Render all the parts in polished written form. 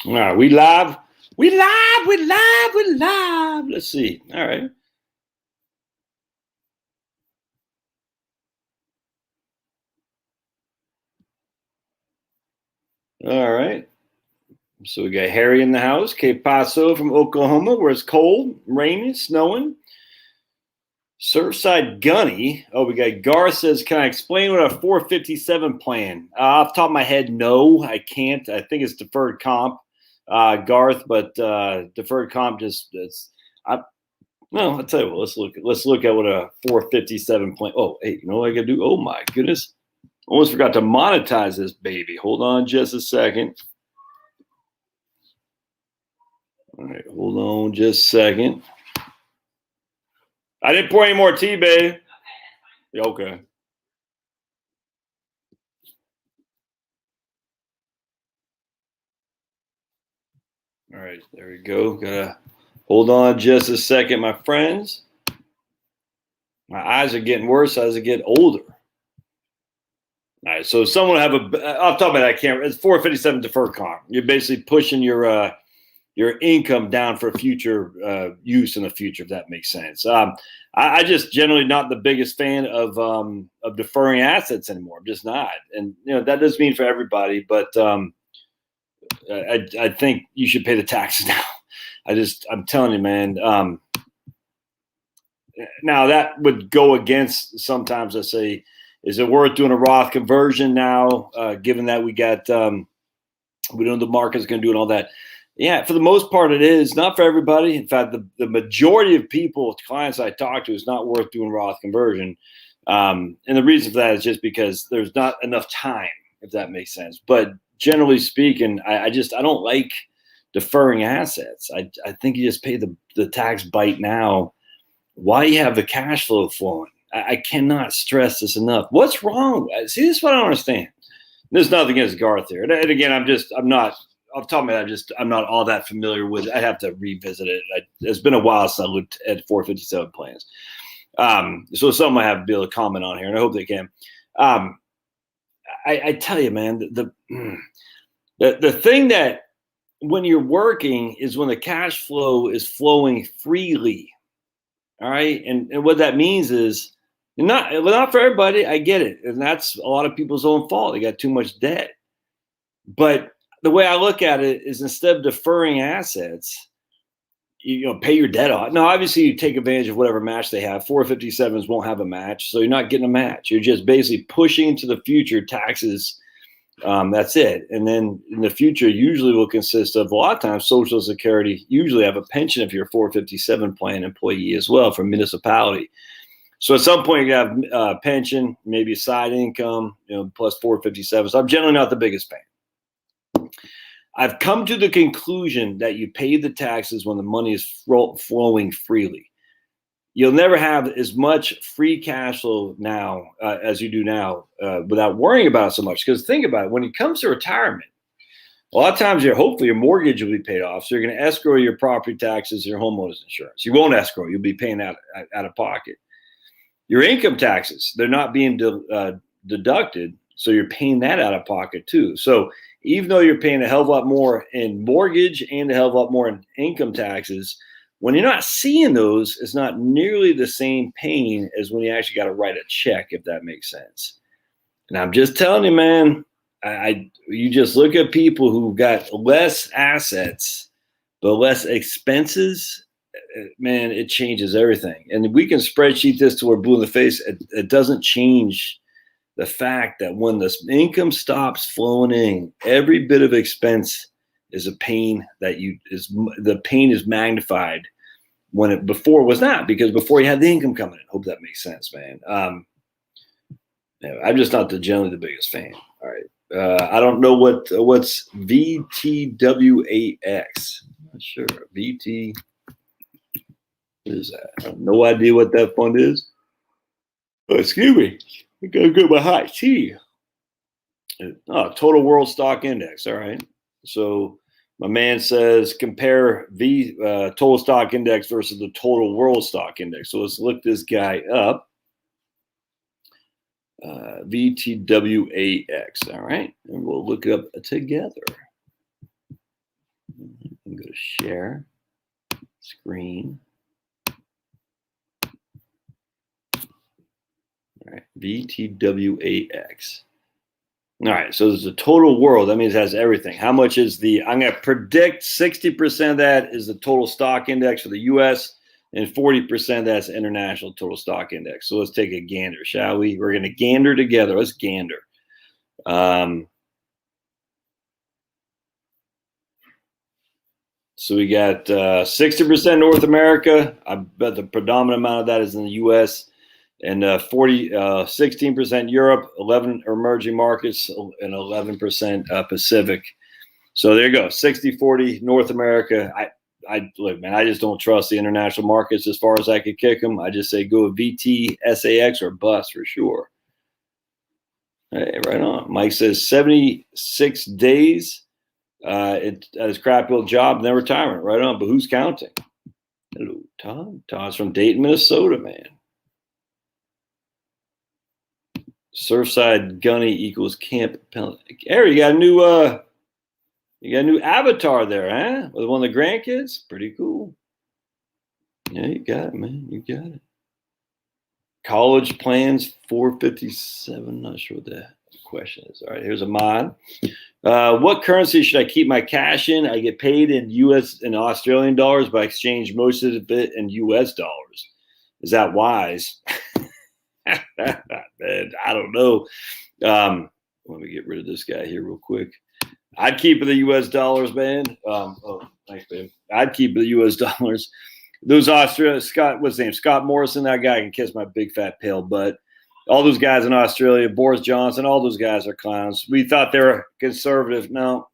All right, we live. We live. We live. We live. Let's see. All right. All right. So we got Harry in the house. Cape Paso from Oklahoma, where it's cold, rainy, snowing. Surfside Gunny. Oh, we got Garth says, can I explain what a 457 plan? Off the top of my head, no, I can't. I think it's deferred comp, Garth, but deferred comp no, I'll tell you what, let's look at what a 457 plan. Oh, hey, you know what I gotta do? Oh my goodness. Almost forgot to monetize this baby. Hold on just a second. All right, hold on just a second. I didn't pour any more tea, babe. Okay. All right, there we go. Gotta hold on just a second, my friends. My eyes are getting worse as I get older. All right, so someone have off the top of my head, I can't. It's 457 deferred comp. You're basically pushing your income down for future use in the future, if that makes sense. I just generally not the biggest fan of deferring assets anymore. I'm just not, and that doesn't mean for everybody, but I think you should pay the taxes now. I'm telling you, man. Now that would go against sometimes I say, is it worth doing a Roth conversion now, given that we know the market's going to do and all that? Yeah, for the most part, it is. Not for everybody. In fact, the majority of people, clients I talk to, is not worth doing Roth conversion. And the reason for that is just because there's not enough time, if that makes sense. But generally speaking, I don't like deferring assets. I think you just pay the tax bite now while you have the cash flow flowing. I cannot stress this enough. What's wrong? See, this is what I don't understand. There's nothing against Garth here. And again, I'm not, off the top of my head, I'm not all that familiar with it. I have to revisit it. It's been a while since I looked at 457 plans. So it's something I have to be able to comment on here, and I hope they can. I tell you, man, the thing that when you're working is when the cash flow is flowing freely. All right. And what that means is not for everybody. I get it. And that's a lot of people's own fault. They got too much debt. But the way I look at it is instead of deferring assets, pay your debt off. Now, obviously, you take advantage of whatever match they have. 457s won't have a match. So you're not getting a match. You're just basically pushing into the future taxes. That's it. And then in the future, usually will consist of a lot of times Social Security. Usually have a pension if you're a 457 plan employee as well from municipality. So at some point you have pension, maybe side income, plus 457. So I'm generally not the biggest fan. I've come to the conclusion that you pay the taxes when the money is flowing freely. You'll never have as much free cash flow now as you do now without worrying about it so much. Because think about it, when it comes to retirement, a lot of times hopefully your mortgage will be paid off. So you're going to escrow your property taxes, your homeowner's insurance. You won't escrow. You'll be paying out of pocket. Your income taxes, they're not being deducted. So you're paying that out of pocket too. So even though you're paying a hell of a lot more in mortgage and a hell of a lot more in income taxes, when you're not seeing those, it's not nearly the same pain as when you actually got to write a check, if that makes sense. And I'm just telling you, man, you just look at people who've got less assets, but less expenses, man, it changes everything. And we can spreadsheet this till we're blue in the face. It doesn't change the fact that when the income stops flowing in, every bit of expense is a pain the pain is magnified when it before was not, because before you had the income coming in. Hope that makes sense, man. I'm just not generally the biggest fan. All right. I don't know what's VTWAX. I'm not sure. VT. What is that? I have no idea what that fund is. Oh, excuse me. I gotta get my hot tea. Total World Stock Index. All right. So my man says compare total stock index versus the total world stock index. So let's look this guy up. VTWAX. All right. And we'll look it up together. I'm going to share screen. All right, VTWAX. All right, so there's a total world. That means it has everything. How much is I'm going to predict 60% of that is the total stock index for the U.S., and 40% that's international total stock index. So let's take a gander, shall we? We're going to gander together. Let's gander. So we got 60% North America. I bet the predominant amount of that is in the U.S., and 16% Europe, 11 emerging markets, and 11% Pacific. So there you go, 60-40 North America. I look, man, I just don't trust the international markets as far as I could kick them. I just say go with VT, SAX, or bust for sure. Hey, right on. Mike says 76 days at his crappy old job and then retirement. Right on. But who's counting? Hello, Todd. Todd's from Dayton, Minnesota, man. Surfside Gunny equals Camp Penalty. Harry, you got a new avatar there, huh? With one of the grandkids? Pretty cool. Yeah, you got it, man. You got it. College plans 457. Not sure what the question is. All right, here's a mod. What currency should I keep my cash in? I get paid in US and Australian dollars, but I exchange most of it in US dollars. Is that wise? Man, I don't know. Let me get rid of this guy here real quick. I'd keep the U.S. dollars, man. Oh, thanks, babe. I'd keep the U.S. dollars. Those Australia, Scott, what's his name? Scott Morrison. That guy can kiss my big fat pale butt. All those guys in Australia, Boris Johnson, all those guys are clowns. We thought they were conservative. No.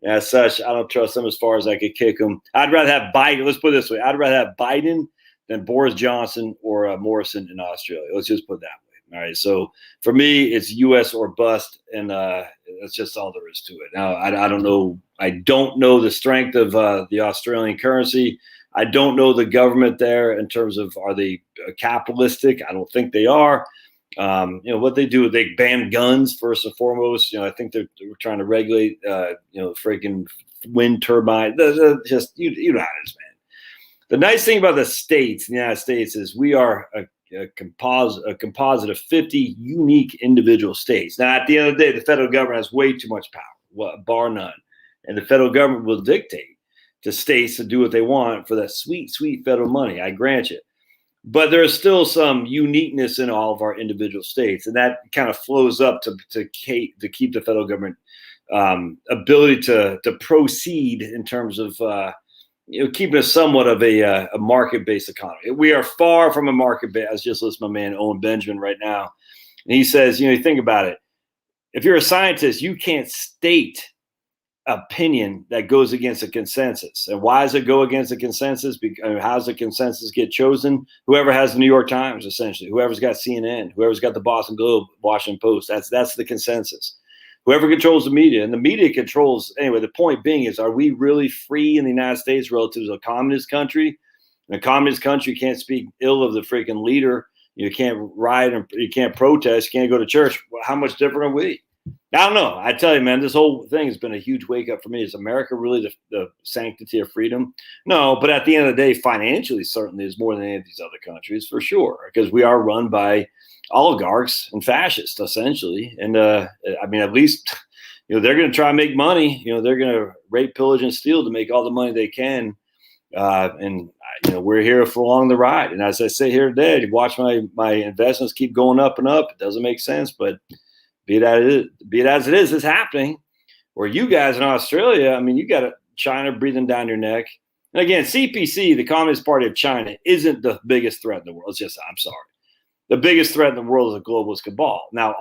As such, I don't trust them as far as I could kick them. I'd rather have Biden. Let's put it this way. I'd rather have Biden than Boris Johnson or Morrison in Australia. Let's just put it that way. All right. So for me, it's U.S. or bust, and that's just all there is to it. Now, I don't know. I don't know the strength of the Australian currency. I don't know the government there in terms of, are they capitalistic? I don't think they are. What they do, they ban guns first and foremost. I think they're trying to regulate, freaking wind turbine. Just you know how it is, man. The nice thing about the states, in the United States, is we are a composite of 50 unique individual states. Now, at the end of the day, the federal government has way too much power, bar none. And the federal government will dictate to states to do what they want for that sweet, sweet federal money. I grant you. But there is still some uniqueness in all of our individual states. And that kind of flows up to keep the federal government ability to proceed in terms of keeping us somewhat of a market-based economy. We are far from a market-based. I was just listening to my man Owen Benjamin right now, and he says, you think about it. If you're a scientist, you can't state opinion that goes against a consensus. And why does it go against a consensus? Because how does the consensus get chosen? Whoever has the New York Times, essentially. Whoever's got CNN. Whoever's got the Boston Globe, Washington Post. That's the consensus. Whoever controls the media, and the media controls, anyway, the point being is, are we really free in the United States relative to a communist country? In a communist country, you can't speak ill of the freaking leader. You can't riot, and you can't protest, you can't go to church. Well, how much different are we? I don't know. I tell you, man, this whole thing has been a huge wake up for me. Is America really the sanctity of freedom? No, but at the end of the day, financially, certainly is more than any of these other countries, for sure, because we are run by oligarchs and fascists, essentially. And at least, they're going to try and make money. They're going to rape, pillage, and steal to make all the money they can. We're here for along the ride. And as I say here today, to watch my investments keep going up and up. It doesn't make sense, but be it as it is, it's happening. Where you guys in Australia, you got China breathing down your neck. And again, CPC, the Communist Party of China, isn't the biggest threat in the world. It's just, I'm sorry. The biggest threat in the world is a globalist cabal. Now,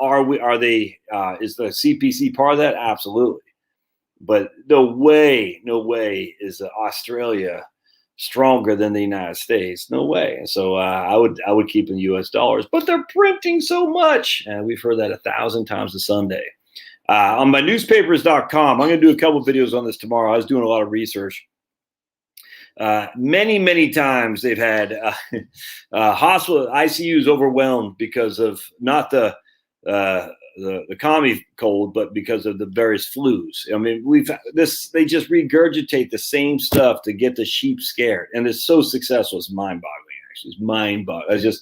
is the CPC part of that? Absolutely. But no way is Australia stronger than the United States. No way. And so I would keep in U.S. dollars, but they're printing so much. And we've heard that 1,000 times a Sunday. On my newspapers.com, I'm going to do a couple videos on this tomorrow. I was doing a lot of research. Many times they've had hospital ICUs overwhelmed because of not the the economy cold, but because of the various flus. I mean, they just regurgitate the same stuff to get the sheep scared, and it's so successful. It's mind-boggling. Actually, it's mind-boggling.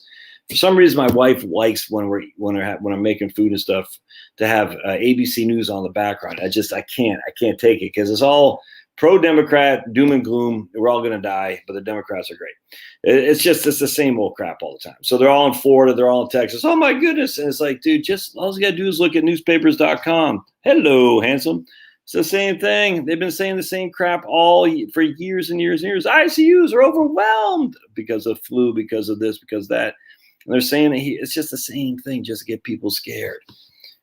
For some reason, my wife likes when I'm making food and stuff to have ABC News on the background. I can't take it because it's all pro-Democrat, doom and gloom. We're all going to die, but the Democrats are great. It's the same old crap all the time. So they're all in Florida, they're all in Texas. Oh my goodness! And it's like, dude, just all you got to do is look at newspapers.com. Hello, handsome. It's the same thing. They've been saying the same crap for years and years and years. ICUs are overwhelmed because of flu, because of this, because of that. And they're saying that it's just the same thing, just to get people scared.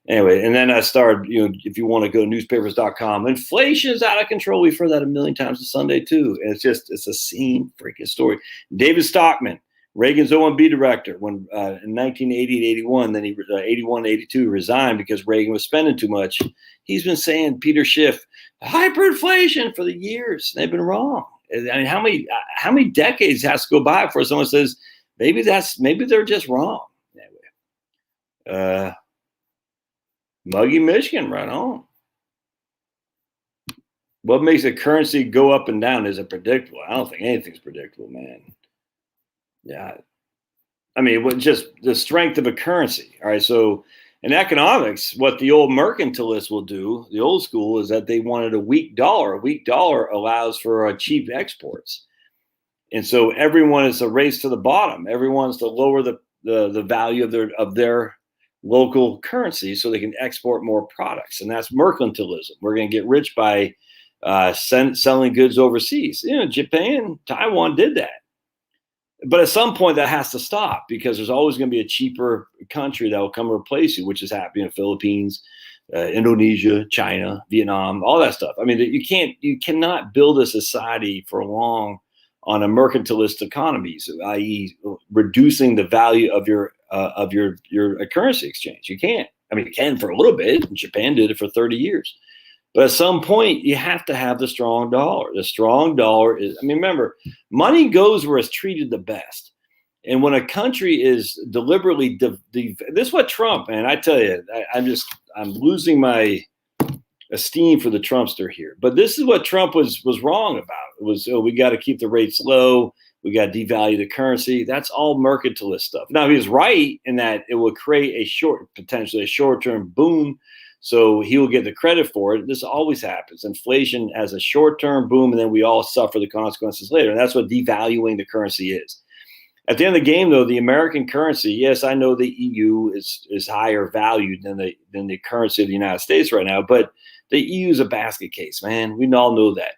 Anyway, and then I started, if you want to go to newspapers.com, inflation is out of control. We've heard that a million times on Sunday too. And it's the same freaking story. David Stockman, Reagan's OMB director, when in 1980 and 81, then he 81 and 82 resigned because Reagan was spending too much. He's been saying, Peter Schiff, hyperinflation for the years. They've been wrong. I mean, how many decades has to go by before someone says maybe they're just wrong? Anyway, Muggy Michigan, right on. What makes a currency go up and down? Is it predictable? I don't think anything's predictable, man. Yeah. I mean, just the strength of a currency. All right. So in economics, what the old mercantilists will do, the old school, is that they wanted a weak dollar. A weak dollar allows for cheap exports. And so everyone is a race to the bottom. Everyone's to lower the value of their local currency so they can export more products. And that's mercantilism. We're going to get rich by selling goods overseas. Japan, Taiwan did that. But at some point that has to stop because there's always going to be a cheaper country that will come replace you, which is happening in the Philippines, Indonesia, China, Vietnam, all that stuff. I mean, you cannot build a society for long on a mercantilist economies, i.e., reducing the value of your currency exchange. You can't. I mean, you can for a little bit. Japan did it for 30 years. But at some point, you have to have the strong dollar. The strong dollar is, I mean, remember, money goes where it's treated the best. And when a country is deliberately, this is what Trump, man, I tell you, I'm losing my esteem for the Trumpster here. But this is what Trump was wrong about. It was, we got to keep the rates low. We got to devalue the currency. That's all mercantilist stuff. Now, he was right in that it will create potentially a short-term boom. So he will get the credit for it. This always happens. Inflation has a short-term boom, and then we all suffer the consequences later. And that's what devaluing the currency is. At the end of the game, though, the American currency, yes, I know the EU is higher valued than the currency of the United States right now, but the EU is a basket case, man. We all know that.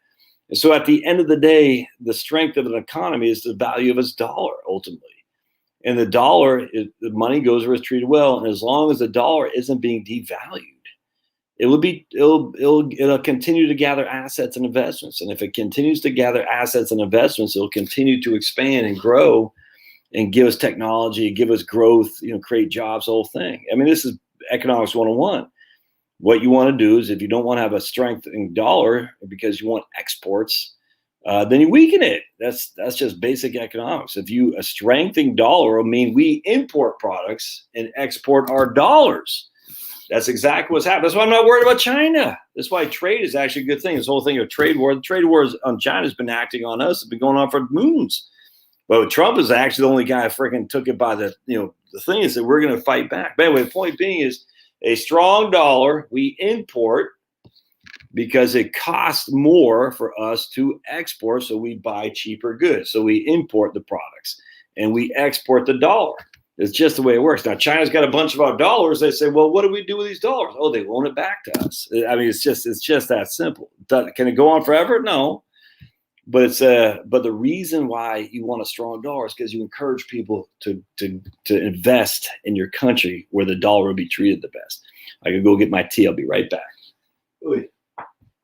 And so at the end of the day, the strength of an economy is the value of its dollar, ultimately. And the dollar, the money goes where it's treated well. And as long as the dollar isn't being devalued, it'll continue to gather assets and investments. And if it continues to gather assets and investments, it'll continue to expand and grow and give us technology, give us growth, create jobs, the whole thing. I mean, this is economics 101. What you want to do is if you don't want to have a strengthening dollar because you want exports, then you weaken it. That's just basic economics. A strengthening dollar will mean we import products and export our dollars. That's exactly what's happening. That's why I'm not worried about China. That's why trade is actually a good thing. This whole thing of trade war, the trade wars on China has been acting on us. It's been going on for moons. But Trump is actually the only guy who freaking took it by the thing is that we're going to fight back. But anyway, the point being is a strong dollar we import because it costs more for us to export. So we buy cheaper goods. So we import the products and we export the dollar. It's just the way it works. Now, China's got a bunch of our dollars. They say, well, what do we do with these dollars? Oh, they loan it back to us. I mean, it's just that simple. Can it go on forever? No. But the reason why you want a strong dollar is because you encourage people to invest in your country where the dollar will be treated the best. I can go get my tea. I'll be right back.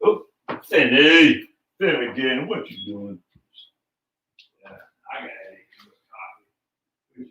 Oh, Cindy, again, what you doing? Yeah, I got coffee.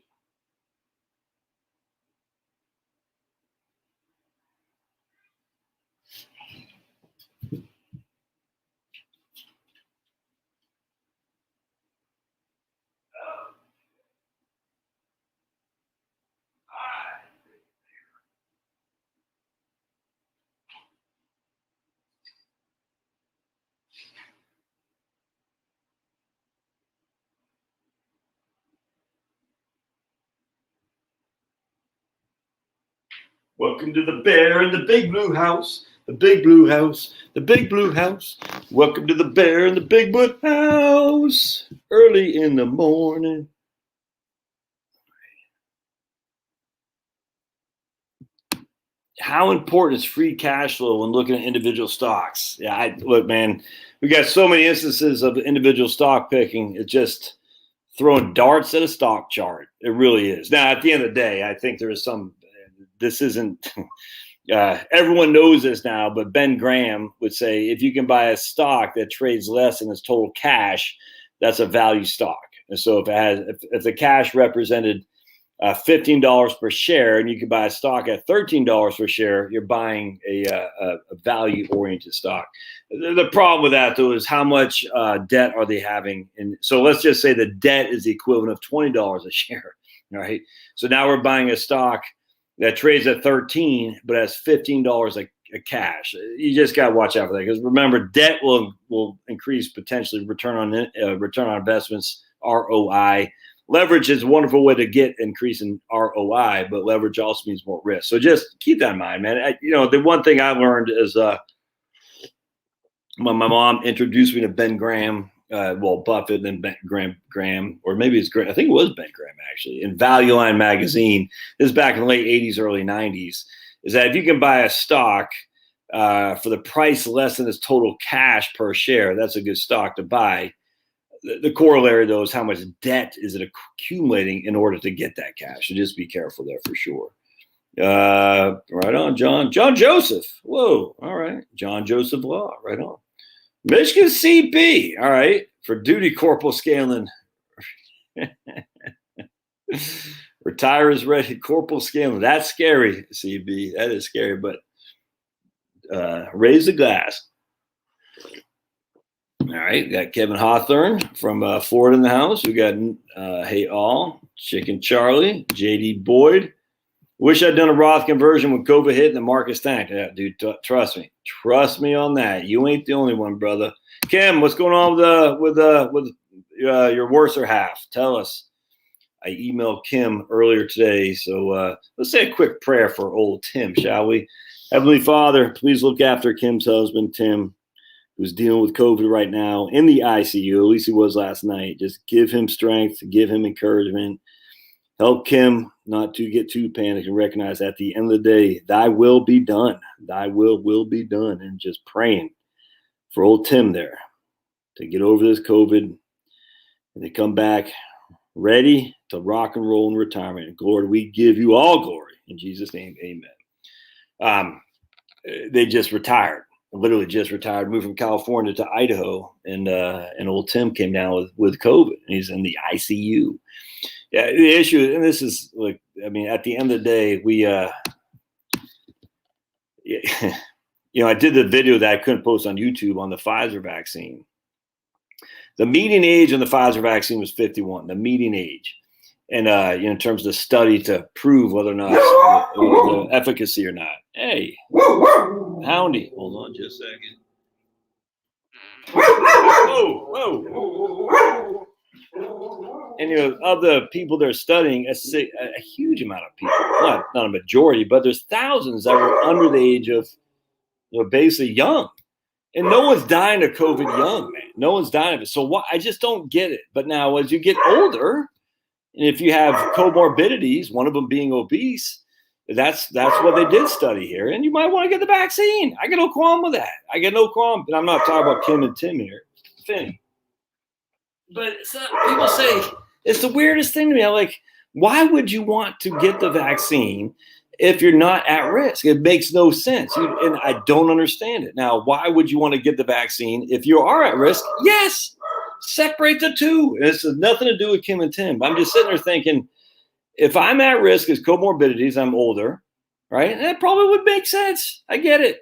Welcome to the bear in the big blue house. The big blue house. The big blue house. Welcome to the bear in the big blue house. Early in the morning. How important is free cash flow when looking at individual stocks? Yeah, look, man, we got so many instances of individual stock picking. It's just throwing darts at a stock chart. It really is. Now, at the end of the day, I think there is some, this isn't, everyone knows this now, but Ben Graham would say, if you can buy a stock that trades less than its total cash, that's a value stock. And so if the cash represented $15 per share, and you can buy a stock at $13 per share, you're buying a value-oriented stock. The problem with that, though, is how much debt are they having? And so let's just say the debt is the equivalent of $20 a share, right? So now we're buying a stock that trades at 13, but has $15 a cash. You just got to watch out for that, because remember, debt will increase potentially return on investments, ROI. Leverage is a wonderful way to get increasing ROI, but leverage also means more risk. So just keep that in mind, man. The one thing I learned is my mom introduced me to Ben Graham, Buffett and Ben Graham, or maybe it's Graham. I think it was Ben Graham, actually, in Value Line magazine. This is back in the late 80s, early 90s, is that if you can buy a stock for the price less than its total cash per share, that's a good stock to buy. The corollary, though, is how much debt is it accumulating in order to get that cash. So just be careful there for sure. Right on, John. John Joseph. Whoa. All right. John Joseph Law. Right on. Michigan CP. All right. For duty, Corporal Scanlon. Retire is ready. Corporal Scanlon. That's scary, CB. That is scary, but raise the glass. All right, we got Kevin Hawthorne from Ford in the house. We got Hey All, Chicken Charlie, JD Boyd. Wish I'd done a Roth conversion when COVID hit and the market tanked. Yeah, dude, trust me on that. You ain't the only one, brother. Kim, what's going on with your worser half? Tell us. I emailed Kim earlier today, so let's say a quick prayer for old Tim, shall we? Heavenly Father, please look after Kim's husband, Tim, who's dealing with COVID right now in the ICU. At least he was last night. Just give him strength, give him encouragement. Help Kim not to get too panicked and recognize at the end of the day, thy will be done. Thy will be done. And just praying for old Tim there to get over this COVID and to come back ready to rock and roll in retirement. And Lord, we give you all glory. In Jesus' name, amen. They just retired. Literally just retired, moved from California to Idaho, and old Tim came down with COVID, and he's in the ICU. Yeah, the issue, and this is like, I mean, at the end of the day, we, I did the video that I couldn't post on YouTube on the Pfizer vaccine. The median age on the Pfizer vaccine was 51, the median age. And, in terms of the study to prove whether or not the efficacy or not. Hey, Houndy, hold on just a second. Whoa. And, of the people they're studying, a huge amount of people, not a majority, but there's thousands that were under the age of, basically young. And no one's dying of COVID young, man. No one's dying of it. So I just don't get it. But now as you get older, and if you have comorbidities, one of them being obese, that's what they did study here. And you might want to get the vaccine. I got no qualm with that. I got no qualm. And I'm not talking about Kim and Tim here. Finny. But people say, it's the weirdest thing to me. I'm like, why would you want to get the vaccine if you're not at risk? It makes no sense. And I don't understand it. Now, why would you want to get the vaccine if you are at risk? Yes. Separate the two. It's nothing to do with Kim and Tim. I'm just sitting there thinking, if I'm at risk as comorbidities, I'm older, right? That probably would make sense. I get it.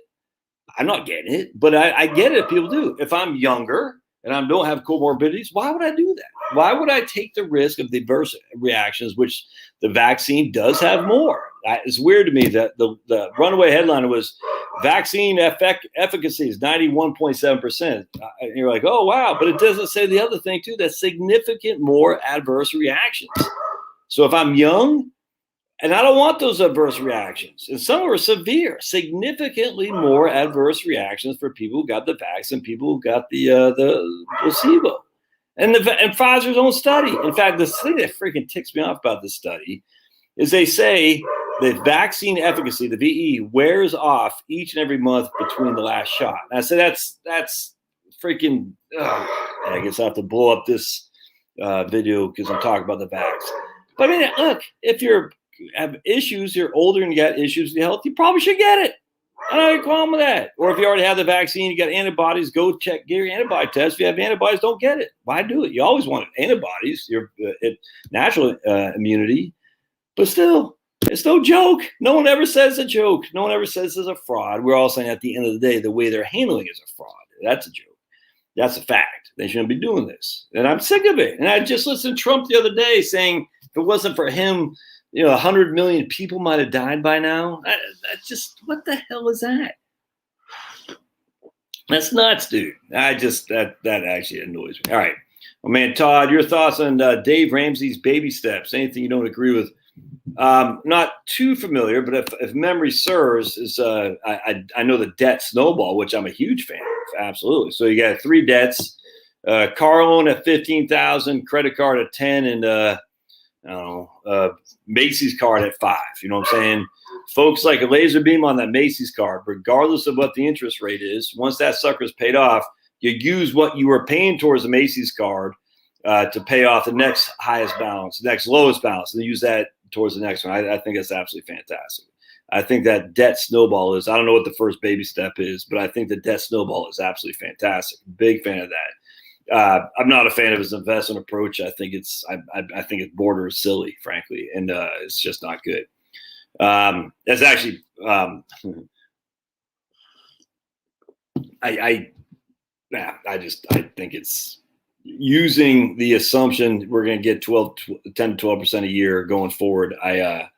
I'm not getting it, but I get it if people do. If I'm younger and I don't have comorbidities, why would I do that? Why would I take the risk of the adverse reactions, which the vaccine does have more? It's weird to me that the runaway headline was vaccine efficacy is 91.7%. And you're like, oh, wow. But it doesn't say the other thing, too, that's significant more adverse reactions. So if I'm young, And I don't want those adverse reactions. And some are severe, significantly more adverse reactions for people who got the vax than people who got the placebo. And Pfizer's own study. In fact, the thing that freaking ticks me off about this study is they say the vaccine efficacy, the VE, wears off each and every month between the last shot. And I said that's freaking. I guess I have to blow up this video because I'm talking about the vax. But I mean, look, if you have issues, you're older and you got issues with your health, you probably should get it. I don't have a problem with that. Or if you already have the vaccine, you got antibodies, go get your antibody test. If you have antibodies, don't get it. Why do it? You always want antibodies, your natural immunity. But still, it's no joke. No one ever says a joke. No one ever says it's a fraud. We're all saying at the end of the day, the way they're handling it is a fraud. That's a joke. That's a fact. They shouldn't be doing this. And I'm sick of it. And I just listened to Trump the other day saying if it wasn't for him, 100 million people might have died by now. That's just, what the hell is that? That's nuts, dude. That actually annoys me. All right. Well, man, Todd, your thoughts on Dave Ramsey's baby steps? Anything you don't agree with? Not too familiar, but if memory serves, is I know the debt snowball, which I'm a huge fan of. Absolutely. So you got 3 debts: car loan at $15,000, credit card at 10, and Macy's card at 5. You know what I'm saying? Folks, like a laser beam on that Macy's card, regardless of what the interest rate is, once that sucker's paid off, you use what you were paying towards the Macy's card to pay off the next highest balance, the next lowest balance, and use that towards the next one. I think that's absolutely fantastic. I think that debt snowball is, I don't know what the first baby step is, but I think the debt snowball is absolutely fantastic. Big fan of that. I'm not a fan of his investment approach. I think it's borders silly, frankly, and it's just not good. That's actually I think it's using the assumption we're going to get 10 to 12% a year going forward. That's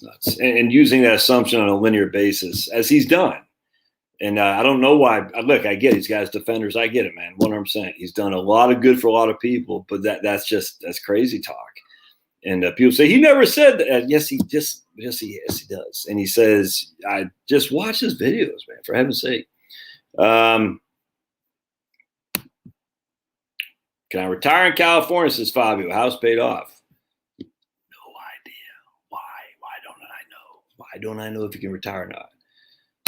nuts. And using that assumption on a linear basis, as he's done. And I don't know why. Look, I get it. He's got his defenders. I get it, man. 100%. He's done a lot of good for a lot of people, but that's crazy talk. And people say he never said that. Yes, he does. And he says, I just watch his videos, man, for heaven's sake. Can I retire in California? Says Fabio. House paid off. No idea. Why? Why don't I know if you can retire or not?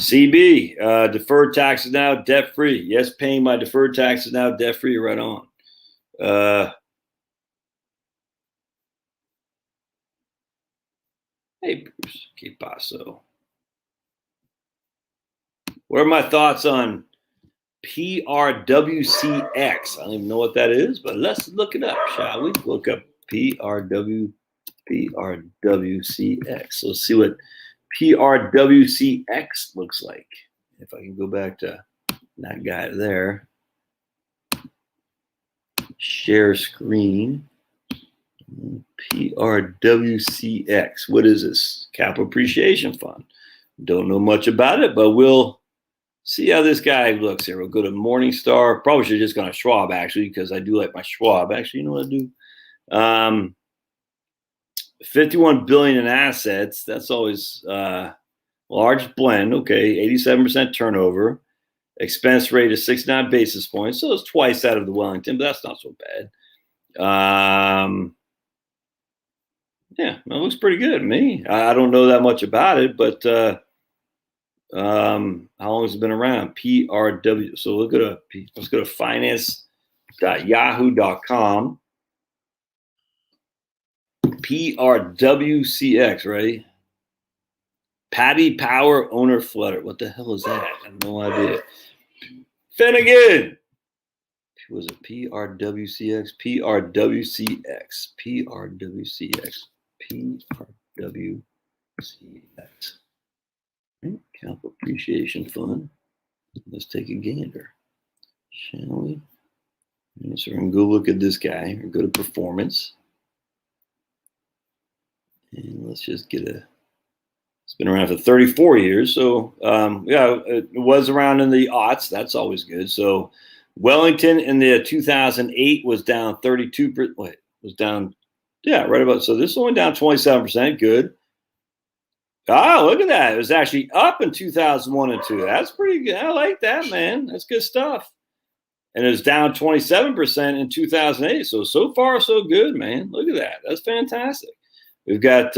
CB, deferred taxes now debt free. Yes, paying my deferred taxes now debt free. Right on. Hey, Bruce, que paso? What are my thoughts on PRWCX? I don't even know what that is, but let's look it up, shall we? Look up PRWCX. Let's see what PRWCX looks like. If I can go back to that guy there. Share screen. PRWCX. What is this? Capital Appreciation Fund. Don't know much about it, but we'll see how this guy looks here. We'll go to Morningstar. Probably should have just gone to Schwab, actually, because I do like my Schwab. Actually, you know what I do? 51 billion in assets. That's always large blend. Okay, 87% turnover. Expense rate is 69 basis points. So it's twice that of the Wellington, but that's not so bad. Yeah, it looks pretty good to me. I don't know that much about it, but how long has it been around? PRW. So let's go to finance.yahoo.com. PRWCX, right? Paddy Power Owner Flutter. What the hell is that? I have no idea. Finnegan. Was it PRWCX? PRWCX. Capital Appreciation Fund. Let's take a gander, shall we? So we're going to go look at this guy or go to performance. And let's just get it's been around for 34 years. So, yeah, it was around in the aughts. That's always good. So, Wellington in the 2008 was down 32%. Was down Yeah, right about. So this one down 27%. Good. Oh, look at that. It was actually up in 2001 and 2. That's pretty good. I like that, man. That's good stuff. And it was down 27% in 2008. So far, so good, man. Look at that. That's fantastic. We've got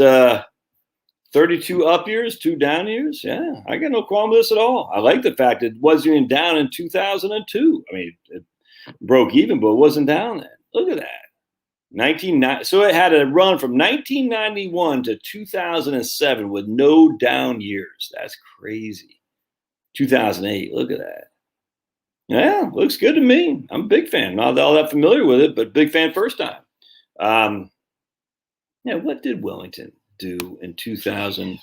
32 up years, 2 down years. Yeah, I got no problem with this at all. I like the fact it wasn't even down in 2002. I mean, it broke even, but it wasn't down then. Look at that. So it had a run from 1991 to 2007 with no down years. That's crazy. 2008. Look at that. Yeah, looks good to me. I'm a big fan. Not all that familiar with it, but big fan first time. Yeah, what did Wellington do in 2000?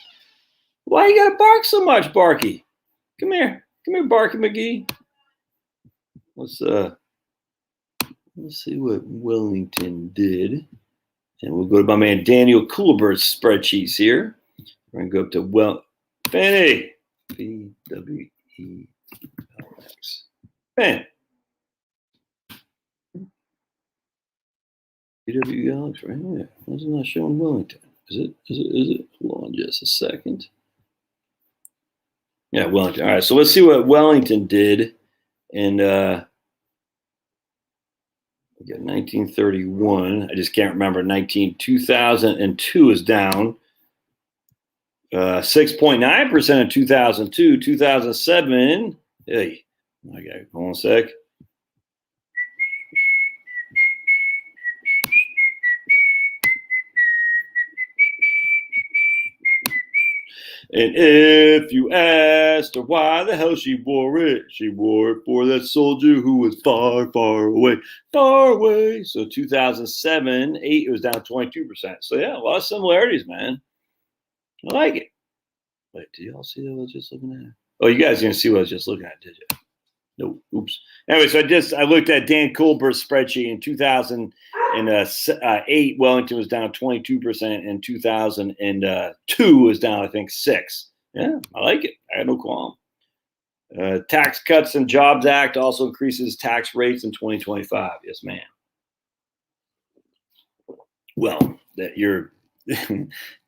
Why you gotta bark so much, Barky? Come here, Barky McGee. Let's see what Wellington did, and we'll go to my man Daniel Coolbert's spreadsheets here. We're gonna go up to Fanny PWELX. Man, PWELX right here. Why is it not showing Wellington? Is it? Hold on just a second. Yeah, Wellington. All right, so let's see what Wellington did. And we got 1931. I just can't remember. 2002 is down 6.9% in 2002. 2007. Hey, I got hold on a sec. And if you asked her why the hell she wore it for that soldier who was far, far away, far away. So 2007, 8, it was down 22%. So yeah, a lot of similarities, man. I like it. Wait, did y'all see that I was just looking at? Oh, you guys didn't see what I was just looking at, did you? No, oops. Anyway, so I looked at Dan Colbert's spreadsheet in 2008. Wellington was down 22%, and 2002 was down, I think, 6. Yeah, I like it. I had no qualm. Tax Cuts and Jobs Act also increases tax rates in 2025. Yes, ma'am. Well, that your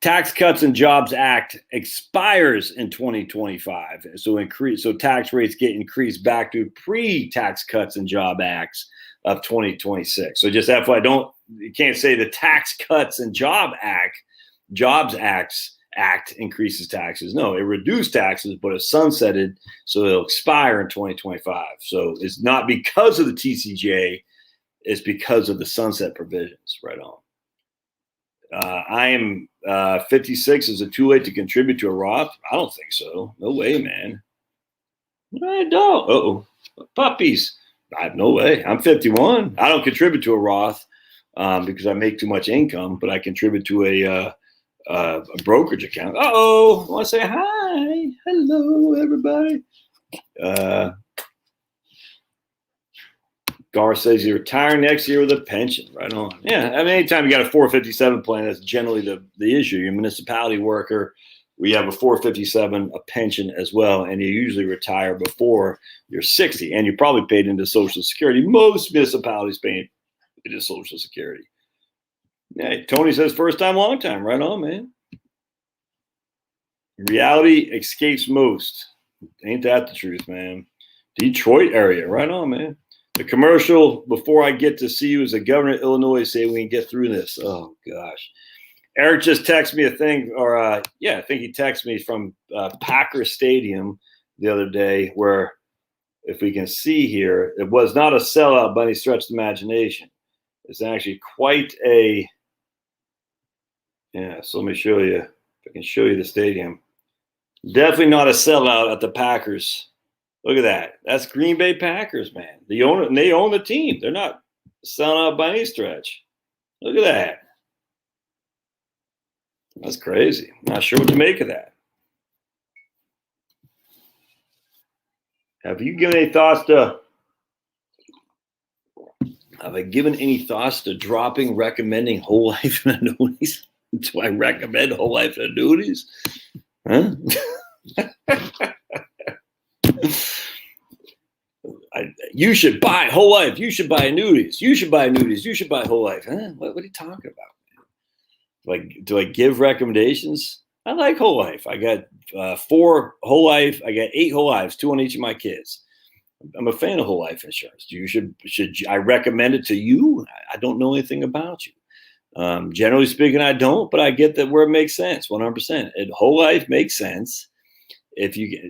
Tax Cuts and Jobs Act expires in 2025. So tax rates get increased back to pre-Tax Cuts and Job Acts of 2026. So just FYI, you can't say the Tax Cuts and Jobs Act increases taxes. No, it reduced taxes, but it's sunsetted, so it'll expire in 2025. So it's not because of the TCJ, it's because of the sunset provisions. Right on. I am 56. Is it too late to contribute to a Roth? I don't think so. No way, man. I don't. Uh-oh. Puppies. I have no way. I'm 51. I don't contribute to a Roth because I make too much income, but I contribute to a brokerage account. Uh-oh. I want to say hi. Hello, everybody. Gar says he's retiring next year with a pension. Right on. Yeah, I mean, anytime you got a 457 plan, that's generally the issue. You're a municipality worker. We have a 457, a pension as well, and you usually retire before you're 60, and you probably paid into Social Security. Most municipalities pay into Social Security. Yeah, Tony says first time, long time. Right on, man. Reality escapes most. Ain't that the truth, man? Detroit area. Right on, man. The commercial, before I get to see you as a governor of Illinois, say we can get through this. Oh, gosh. Eric just texted me a thing, or I think he texted me from Packer Stadium the other day, where, if we can see here, it was not a sellout by any stretch of the imagination. It's actually quite a, so let me show you, if I can show you the stadium. Definitely not a sellout at the Packers. Look at that. That's Green Bay Packers, man. They own it, and they own the team. They're not selling out by any stretch. Look at that. That's crazy. Not sure what to make of that. Have I given any thoughts to dropping recommending whole life annuities? Do I recommend whole life annuities? Huh? You should buy whole life. You should buy annuities. You should buy annuities. You should buy whole life. Huh? What are you talking about? Do I give recommendations? I like whole life. I got 4 whole life. I got 8 whole lives, 2 on each of my kids. I'm a fan of whole life insurance. Should I recommend it to you? I don't know anything about you. Generally speaking, I don't, but I get that where it makes sense, 100%. Whole life makes sense. If you get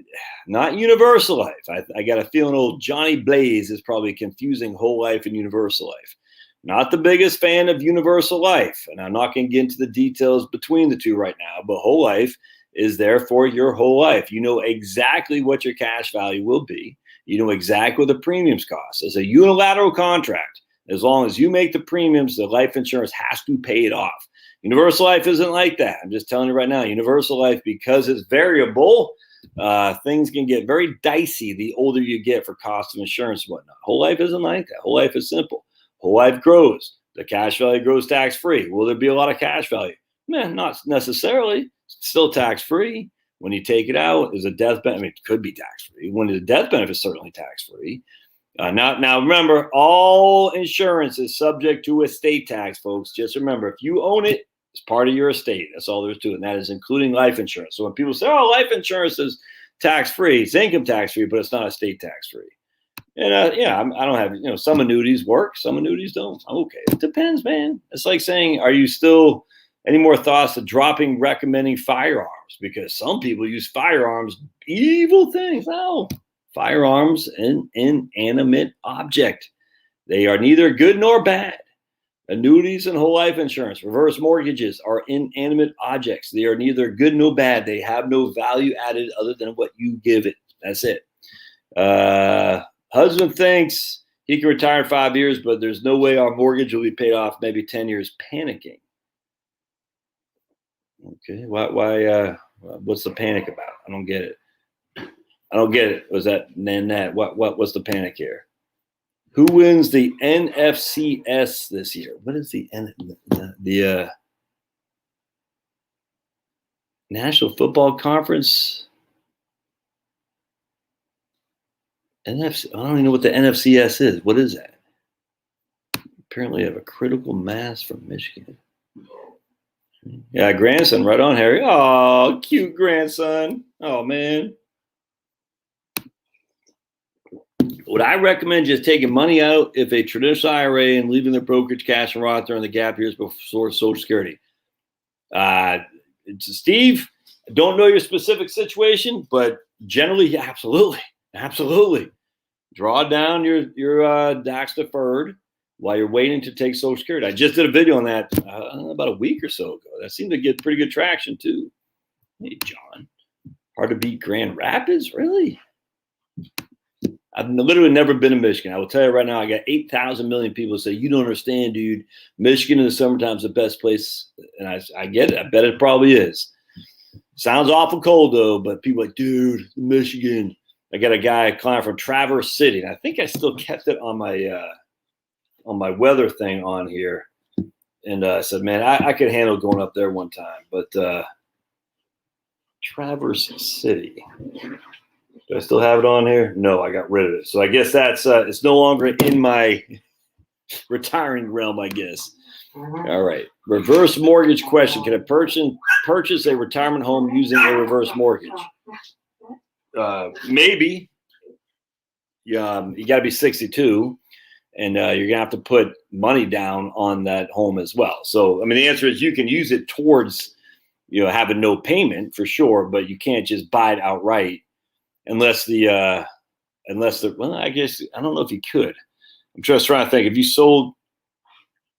not universal life, I got a feeling old Johnny Blaze is probably confusing whole life and universal life. Not the biggest fan of universal life, and I'm not going to get into the details between the two right now, but whole life is there for your whole life. You know exactly what your cash value will be. You know exactly what the premiums cost. It's a unilateral contract. As long as you make the premiums, the life insurance has to pay it off. Universal life isn't like that. I'm just telling you right now, universal life, because it's variable, things can get very dicey the older you get for cost of insurance and whatnot. Whole life isn't like that. Whole life is simple. Whole life grows. The cash value grows tax-free. Will there be a lot of cash value? Not necessarily. Still tax-free. When you take it out, there's a death benefit. It could be tax-free. When the death benefit is certainly tax-free. Now, remember, all insurance is subject to estate tax, folks. Just remember, if you own it, it's part of your estate. That's all there is to it, and that is including life insurance. So when people say, oh, life insurance is tax-free, it's income tax-free, but it's not estate tax-free. And I don't have, some annuities work, some annuities don't. Okay, it depends, man. It's like saying, are you still any more thoughts of recommending firearms? Because some people use firearms, evil things. No, firearms, an inanimate object. They are neither good nor bad. Annuities and whole life insurance, reverse mortgages are inanimate objects. They are neither good nor bad. They have no value added other than what you give it. That's it. Husband thinks he can retire in 5 years, but there's no way our mortgage will be paid off. Maybe 10 years. Panicking. Okay. Why? What's the panic about? I don't get it. Was that Nanette? What's the panic here? Who wins the NFCS this year? What is the National Football Conference? NFC. I don't even know what the NFCS is. What is that? Apparently, I have a critical mass from Michigan. Yeah, grandson, right on, Harry. Oh, cute grandson. Oh, man. Would I recommend just taking money out if a traditional IRA and leaving the brokerage cash and Roth during the gap years before Social Security? Steve, I don't know your specific situation, but generally, absolutely. Draw down your DAX deferred while you're waiting to take Social Security. I just did a video on that about a week or so ago. That seemed to get pretty good traction too. Hey, John, hard to beat Grand Rapids, really? I've literally never been to Michigan. I will tell you right now, I got 8,000 million people say, you don't understand, dude. Michigan in the summertime is the best place. And I get it. I bet it probably is. Sounds awful cold, though. But people are like, dude, Michigan. I got a client from Traverse City. And I think I still kept it on my weather thing on here. And I said, man, I could handle going up there one time. But Traverse City. Do I still have it on here? No, I got rid of it. So I guess that's it's no longer in my retiring realm, I guess. All right. Reverse mortgage question. Can a person purchase a retirement home using a reverse mortgage? Maybe. You got to be 62, and you're going to have to put money down on that home as well. So, I mean, the answer is you can use it towards, having no payment for sure, but you can't just buy it outright. Unless I guess, I don't know if you could. I'm just trying to think. If you sold,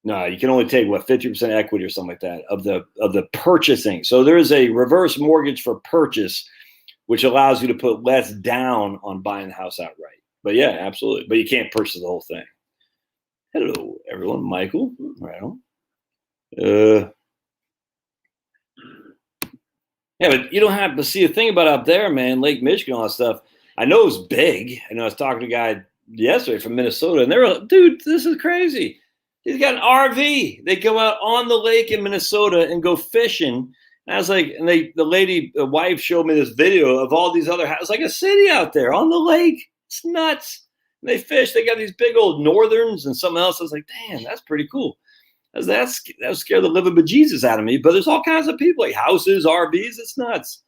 no, you can only take 50% equity or something like that of the purchasing. So there is a reverse mortgage for purchase, which allows you to put less down on buying the house outright. But yeah, absolutely. But you can't purchase the whole thing. Hello, everyone. Michael. Right on. Yeah, but you don't have to see the thing about up there, man, Lake Michigan, all that stuff. I know it's big. I was talking to a guy yesterday from Minnesota, and they were like, dude, this is crazy. He's got an RV. They go out on the lake in Minnesota and go fishing. And I was like, and the wife showed me this video of all these other houses, like a city out there on the lake. It's nuts. And they fish. They got these big old Northerns and something else. I was like, damn, that's pretty cool. That scared the living bejesus out of me. But there's all kinds of people like houses, RVs. It's nuts.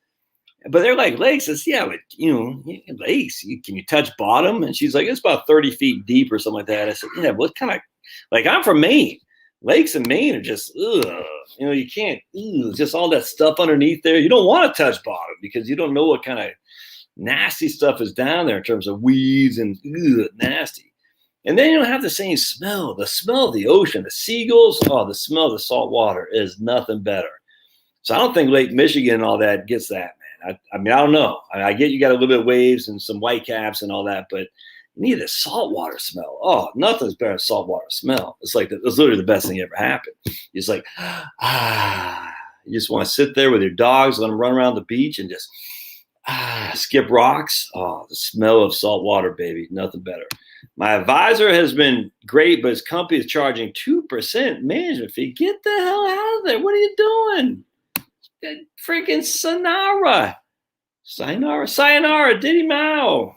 But they're like, lakes. It's, yeah, but, lakes, can you touch bottom? And she's like, it's about 30 feet deep or something like that. I said, yeah, what kind of, like, I'm from Maine. Lakes in Maine are just, you can't, just all that stuff underneath there. You don't want to touch bottom because you don't know what kind of nasty stuff is down there in terms of weeds and nasty. And then you don't have the same smell. The smell of the ocean, the seagulls, the smell of the salt water is nothing better. So I don't think Lake Michigan and all that gets that, man. I mean, I don't know. I get you got a little bit of waves and some whitecaps and all that, but you need the saltwater smell. Oh, nothing's better than saltwater smell. It's like it's literally the best thing ever happened. It's like, you just want to sit there with your dogs, let them run around the beach and just skip rocks. Oh, the smell of salt water, baby. Nothing better. My advisor has been great, but his company is charging 2% management fee. Get the hell out of there. What are you doing? Freaking sayonara, Diddy Mao.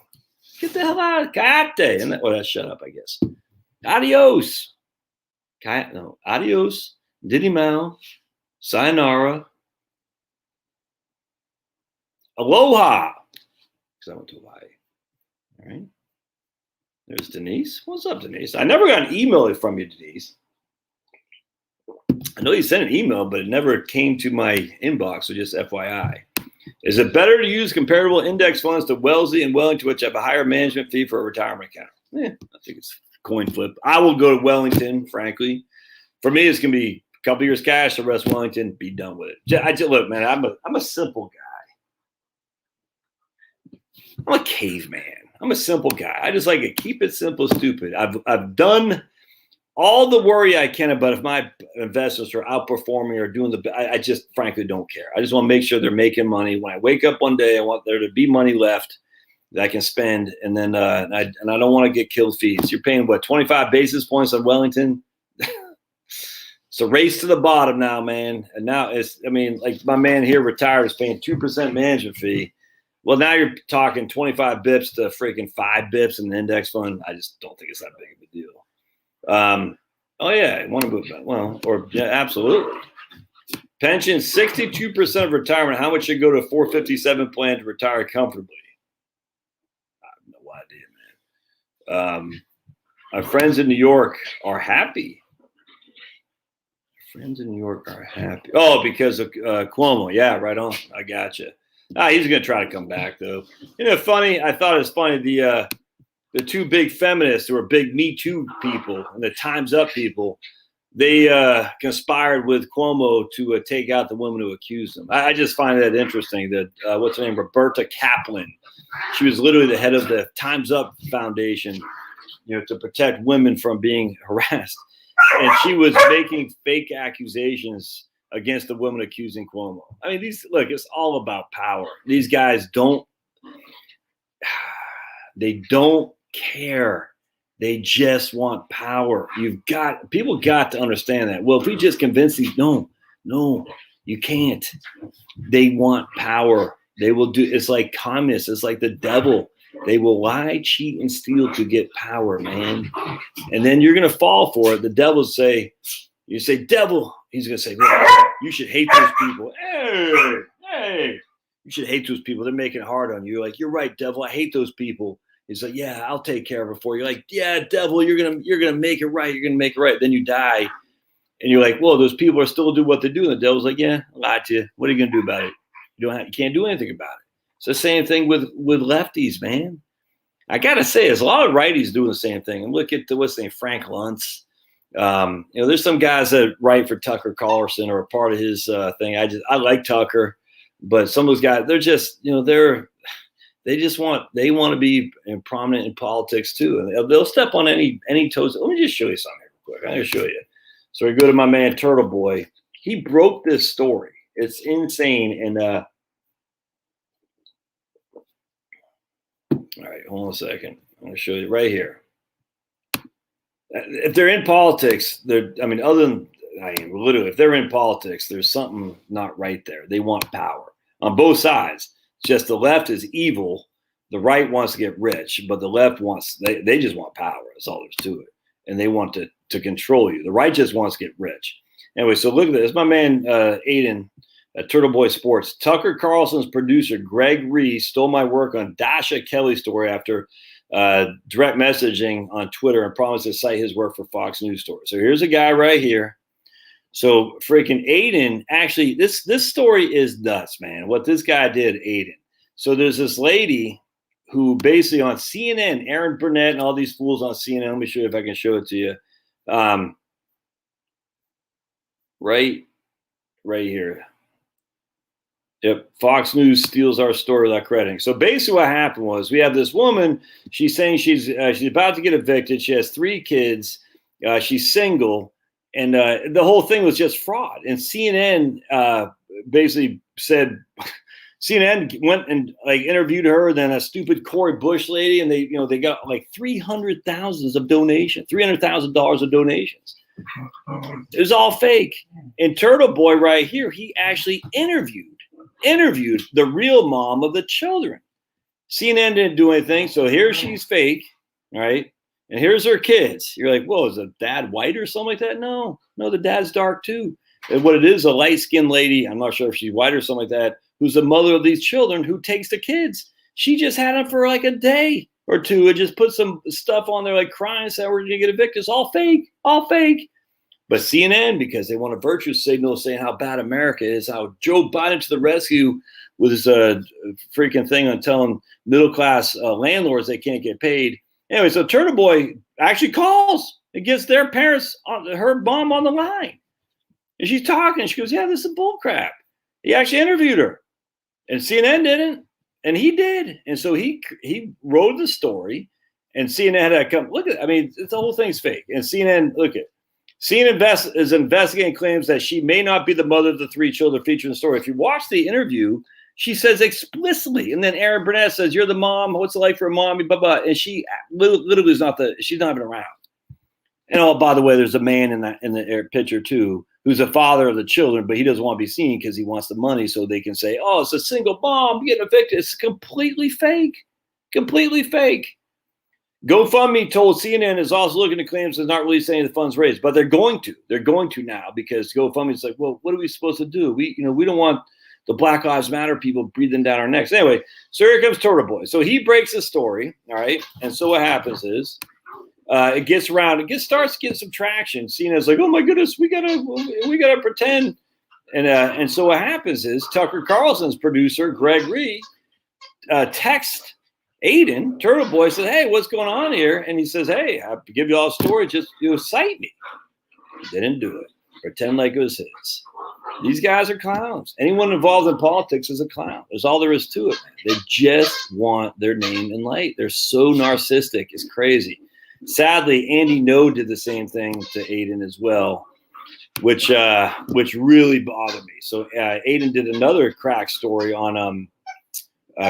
Get the hell out of Kate. And that, shut up, I guess. Adios. Adios, Diddy Mao, sayonara, aloha. Because I went to Hawaii. All right. There's Denise. What's up, Denise? I never got an email from you, Denise. I know you sent an email, but it never came to my inbox, so just FYI. Is it better to use comparable index funds to Wellesley and Wellington, which have a higher management fee for a retirement account? I think it's a coin flip. I will go to Wellington, frankly. For me, it's going to be a couple years cash, the rest Wellington, be done with it. Look, man, I'm a simple guy. I'm a caveman. I'm a simple guy. I just like to keep it simple, stupid. I've done all the worry I can about if my investors are outperforming or doing I just frankly don't care. I just want to make sure they're making money. When I wake up one day, I want there to be money left that I can spend. And then I don't want to get killed fees. You're paying, 25 basis points on Wellington? It's a race to the bottom now, man. And now like my man here retired is paying 2% management fee. Well, now you're talking 25 bips to freaking 5 bips in the index fund. I just don't think it's that big of a deal. Oh yeah, I want to move that. Well, absolutely. Pension, 62% of retirement. How much should go to a 457 plan to retire comfortably? I have no idea, man. Our friends in New York are happy. Friends in New York are happy. Oh, because of Cuomo. Yeah, right on. I gotcha. He's going to try to come back, though. Funny. I thought it was funny. The two big feminists who are big Me Too people and the Time's Up people, they conspired with Cuomo to take out the woman who accused him. I just find that interesting that, what's her name, Roberta Kaplan. She was literally the head of the Time's Up Foundation, to protect women from being harassed. And she was making fake accusations against the woman accusing Cuomo. I mean, it's all about power. These guys don't care. They just want power. People got to understand that. Well, if we just convince these, no, you can't. They want power. They will do. It's like communists. It's like the devil. They will lie, cheat, and steal to get power, man. And then you're going to fall for it. The devil you say, devil. He's going to say, you should hate those people. Hey, you should hate those people. They're making it hard on you. You're like, you're right, devil. I hate those people. He's like, yeah, I'll take care of it for you. You're like, yeah, devil, you're gonna make it right. You're gonna make it right. Then you die, and you're like, well, those people are still do what they do. And the devil's like, yeah, I lied to you. What are you gonna do about it? You can't do anything about it. It's the same thing with lefties, man. I gotta say, there's a lot of righties doing the same thing. And look at what's his name, Frank Luntz. There's some guys that write for Tucker Carlson or a part of his thing. I like Tucker, but some of those guys, they're just, they want to be prominent in politics too. And they'll step on any toes. Let me just show you something real quick. I'm going to show you. So we go to my man, Turtle Boy. He broke this story. It's insane. And, all right, hold on a second. I'm going to show you right here. If they're in politics, literally, if they're in politics, there's something not right there. They want power on both sides. Just the left is evil. The right wants to get rich, but the left they just want power. That's all there's to it. And they want to to control you. The right just wants to get rich. Anyway, so look at this. My man, Aiden, Turtle Boy Sports. Tucker Carlson's producer, Greg Reese, stole my work on Dasha Kelly's story after direct messaging on Twitter and promised to cite his work for Fox News story. So here's a guy right here. So freaking Aiden, actually, this story is nuts, man. What this guy did, Aiden. So there's this lady who basically on CNN, Aaron Burnett and all these fools on CNN. Let me show you if I can show it to you. Right here. Yep. Fox News steals our story without crediting. So basically what happened was we have this woman. She's saying she's about to get evicted. She has 3 kids. She's single. And the whole thing was just fraud. And CNN basically said, CNN went and like interviewed her, then a stupid Cory Bush lady. And they got like $300,000 of donations, $300,000 of donations. It was all fake. And Turtle Boy right here, he actually interviewed the real mom of the children. CNN didn't do anything. So here she's fake, right? And here's her kids. You're like, whoa, is the dad white or something like that? No, the dad's dark too. And what it is, a light-skinned lady, I'm not sure if she's white or something like that, who's the mother of these children who takes the kids. She just had them for like a day or two and just put some stuff on there like crying and said, we're going to get evicted. It's all fake. But CNN, because they want a virtue signal saying how bad America is, how Joe Biden to the rescue with his freaking thing on telling middle-class landlords they can't get paid. Anyway, so Turtle Boy actually calls and gets their parents, her mom on the line. And she's talking. She goes, yeah, this is bull crap. He actually interviewed her. And CNN didn't. And he did. And so he wrote the story. And CNN had to come. Look at it. I mean, the whole thing's fake. And CNN, look at it. CNN is investigating claims that she may not be the mother of the 3 children featured in the story. If you watch the interview, she says explicitly, and then Aaron Burnett says, "You're the mom. What's it like for a mommy?" Blah blah. And she literally is not she's not even around. And oh, by the way, there's a man in the picture too, who's a father of the children, but he doesn't want to be seen because he wants the money, so they can say, "Oh, it's a single mom getting evicted." It's completely fake. Completely fake. GoFundMe told CNN is also looking at claims it's not releasing any of the funds raised, but they're going to. They're going to now because GoFundMe is like, well, what are we supposed to do? We don't want the Black Lives Matter people breathing down our necks. Anyway, so here comes Turtle Boy. So he breaks the story, all right? And so what happens is it gets around, starts getting some traction. CNN's like, oh my goodness, we gotta pretend. And so what happens is Tucker Carlson's producer, Greg Reese, texts Aiden, Turtle Boy, says, hey, what's going on here? And he says, hey, I give you all a story, just cite me. He didn't do it. Pretend like it was his. These guys are clowns. Anyone involved in politics is a clown. There's all there is to it, man. They just want their name in light. They're so narcissistic. It's crazy. Sadly, Andy No did the same thing to Aiden as well, which really bothered me. So Aiden did another crack story on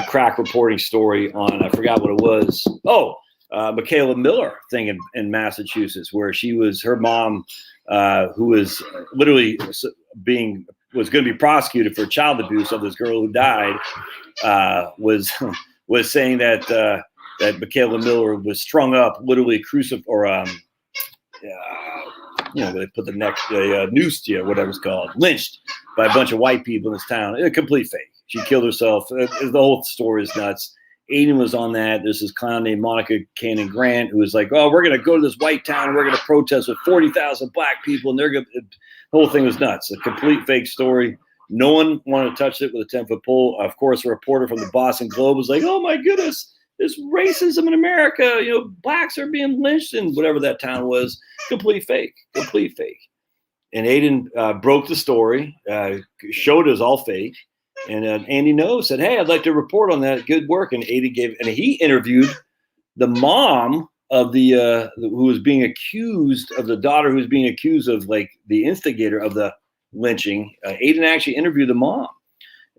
crack reporting story on, I forgot what it was. Oh, Michaela Miller thing in Massachusetts, where her mom, who was literally was going to be prosecuted for child abuse of this girl who died, was saying that Michaela Miller was strung up, literally crucified, or they put the noose to you, whatever it's called, lynched by a bunch of white people in this town. A complete fake. She killed herself. The whole story is nuts. Aiden was on that. There's this clown named Monica Cannon Grant who was like, oh, we're going to go to this white town and we're going to protest with 40,000 black people. And the whole thing was nuts. A complete fake story. No one wanted to touch it with a 10-foot pole. Of course, a reporter from the Boston Globe was like, oh my goodness, this racism in America. Blacks are being lynched in whatever that town was. Complete fake. And Aiden broke the story, showed it was all fake. And Andy No said, hey, I'd like to report on that. Good work. And Aiden he interviewed the mom of the who was being accused of the daughter who was being accused of like the instigator of the lynching. Aiden actually interviewed the mom.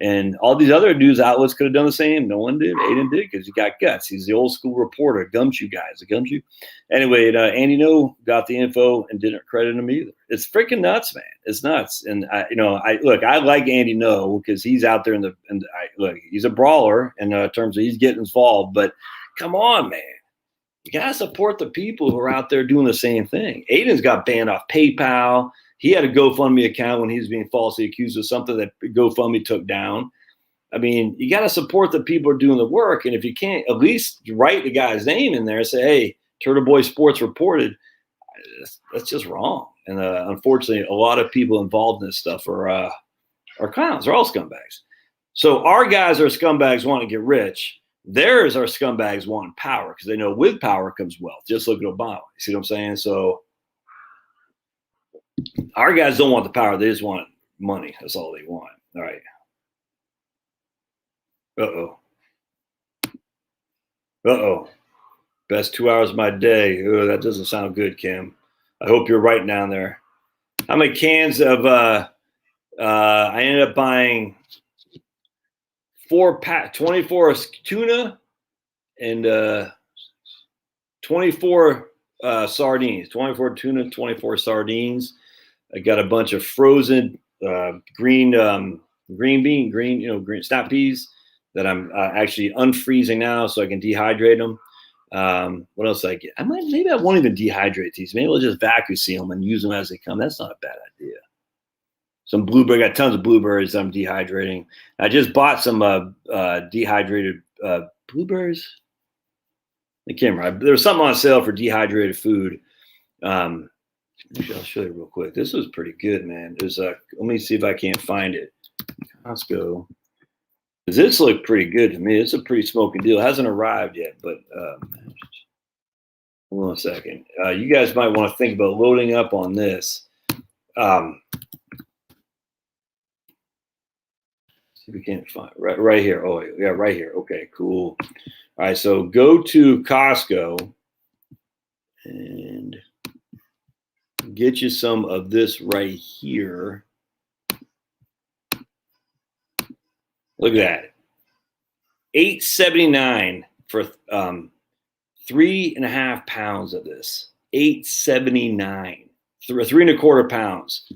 And all these other news outlets could have done the same. No one did. Aiden did because he got guts. He's the old school reporter, gumshoe guy. Is a gumshoe. Anyway, Andy No got the info and didn't credit him either. It's freaking nuts, man. It's nuts. And I like Andy No because he's out there he's a brawler in terms of he's getting involved. But come on, man. You gotta support the people who are out there doing the same thing. Aiden's got banned off PayPal. He had a GoFundMe account when he was being falsely accused of something that GoFundMe took down. I mean, you got to support the people who are doing the work. And if you can't, at least write the guy's name in there and say, hey, Turtle Boy Sports reported. That's just wrong. And unfortunately, a lot of people involved in this stuff are clowns. They're all scumbags. So our guys are scumbags wanting to get rich. Theirs are scumbags wanting power because they know with power comes wealth. Just look at Obama. You see what I'm saying? So our guys don't want the power. They just want money. That's all they want. All right. Uh-oh. Uh-oh. Best 2 hours of my day. Oh, that doesn't sound good, Kim. I hope you're right down there. How many cans of I ended up buying 24 tuna and 24 sardines. 24 tuna, 24 sardines. I got a bunch of frozen green snap peas that I'm actually unfreezing now so I can dehydrate them. What else did I get? Maybe I won't even dehydrate these. Maybe I'll just vacuum seal them and use them as they come. That's not a bad idea. Some blueberry, got tons of blueberries I'm dehydrating. I just bought some dehydrated blueberries. I can't remember. There was something on sale for dehydrated food. Maybe I'll show you real quick. This was pretty good, man. There's let me see if I can't find it. Costco. Because this looked pretty good to me. It's a pretty smoking deal. It hasn't arrived yet, but hold on a second. You guys might want to think about loading up on this. See if we can't find right here. Oh yeah, right here. Okay, cool. All right, so go to Costco and get you some of this right here. Look at that. $8.79 for 3.5 pounds of this. $8.79. 3.25 pounds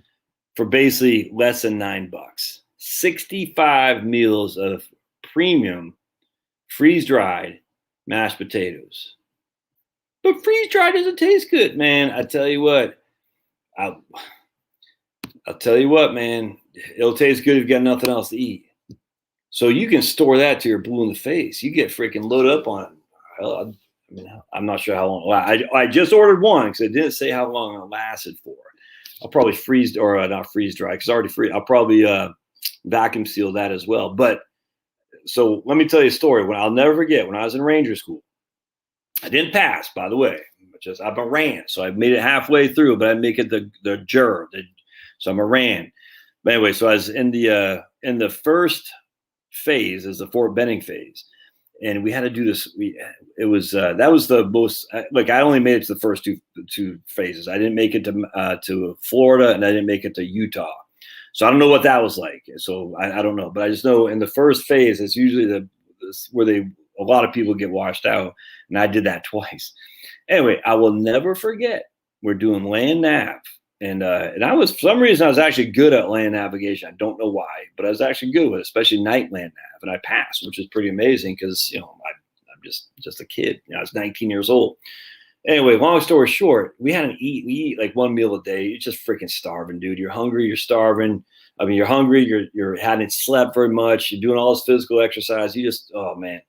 for basically less than $9. 65 meals of premium freeze-dried mashed potatoes. But freeze-dried doesn't taste good, man. I tell you what. I'll tell you what, man. It'll taste good if you got nothing else to eat. So you can store that till you're blue in the face. You get freaking loaded up on it. I mean, I'm not sure how long it lasts. I just ordered one because it didn't say how long it lasted for. I'll probably freeze or not freeze dry because I already free. I'll probably vacuum seal that as well. But so let me tell you a story. When I'll never forget when I was in Ranger School. I didn't pass, by the way. I ran, so I made it halfway through, but I make it the juror. So I'm a ran. But anyway, so I was in the first phase is the Fort Benning phase, and we had to do this. That was the most. Like I only made it to the first two phases. I didn't make it to Florida, and I didn't make it to Utah. So I don't know what that was like. So I don't know, but I just know in the first phase, it's usually where a lot of people get washed out, and I did that twice. Anyway, I will never forget. We're doing land nav, and I was for some reason I was actually good at land navigation. I don't know why, but I was actually good with it, especially night land nav, and I passed, which is pretty amazing because I'm just a kid. I was 19 years old. Anyway, long story short, we eat like one meal a day. You're just freaking starving, dude. You're hungry. You're starving. I mean, you're hungry. You hadn't slept very much. You're doing all this physical exercise. Oh man.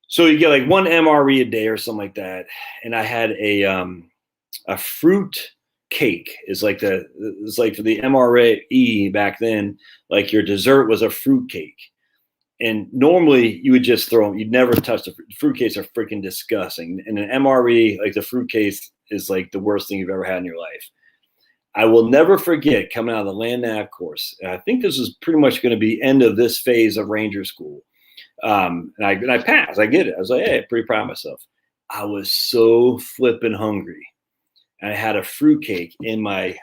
So you get like one MRE a day or something like that. And I had a fruit cake it's like for the MRE back then, like your dessert was a fruit cake. And normally you would just throw them. You'd never touch the fruit cakes are freaking disgusting. And an MRE, like the fruit case is like the worst thing you've ever had in your life. I will never forget coming out of the land nav course. And I think this is pretty much going to be end of this phase of Ranger School. And I passed. I get it. I was like, hey, pretty proud of myself. I was so flipping hungry. And I had a fruitcake in my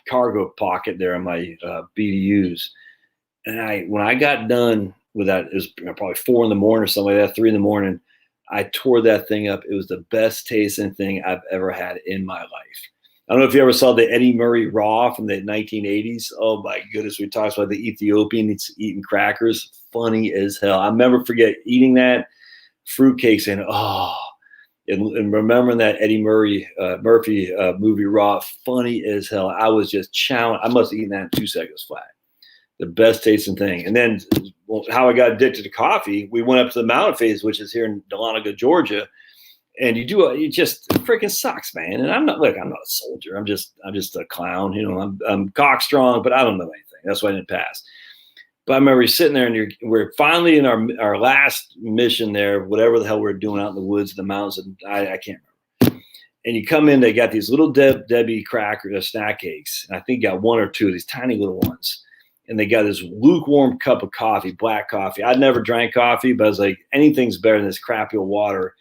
cargo pocket there in my BDUs. And when I got done with that, it was probably 4 a.m. or something like that, 3 a.m. I tore that thing up. It was the best tasting thing I've ever had in my life. I don't know if you ever saw the Eddie Murray Raw from the 1980s. Oh my goodness, we talked about the Ethiopian eating crackers. Funny as hell. I never forget eating that fruitcake saying, oh, and remembering that Eddie Murphy movie Roth, funny as hell. I was just chowing. I must have eaten that in 2 seconds flat. The best tasting thing. And then how I got addicted to coffee, we went up to the mountain phase, which is here in Dahlonega, Georgia. And it just freaking sucks, man. And I'm not a soldier. I'm just a clown. You know, I'm cock strong, but I don't know anything. That's why I didn't pass. But I remember sitting there, and we're finally in our last mission there, whatever the hell we're doing out in the woods, the mountains, and I can't remember. And you come in, they got these little Debbie crackers, snack cakes. And I think you got one or two of these tiny little ones. And they got this lukewarm cup of coffee, black coffee. I'd never drank coffee, but I was like, anything's better than this crappy old water.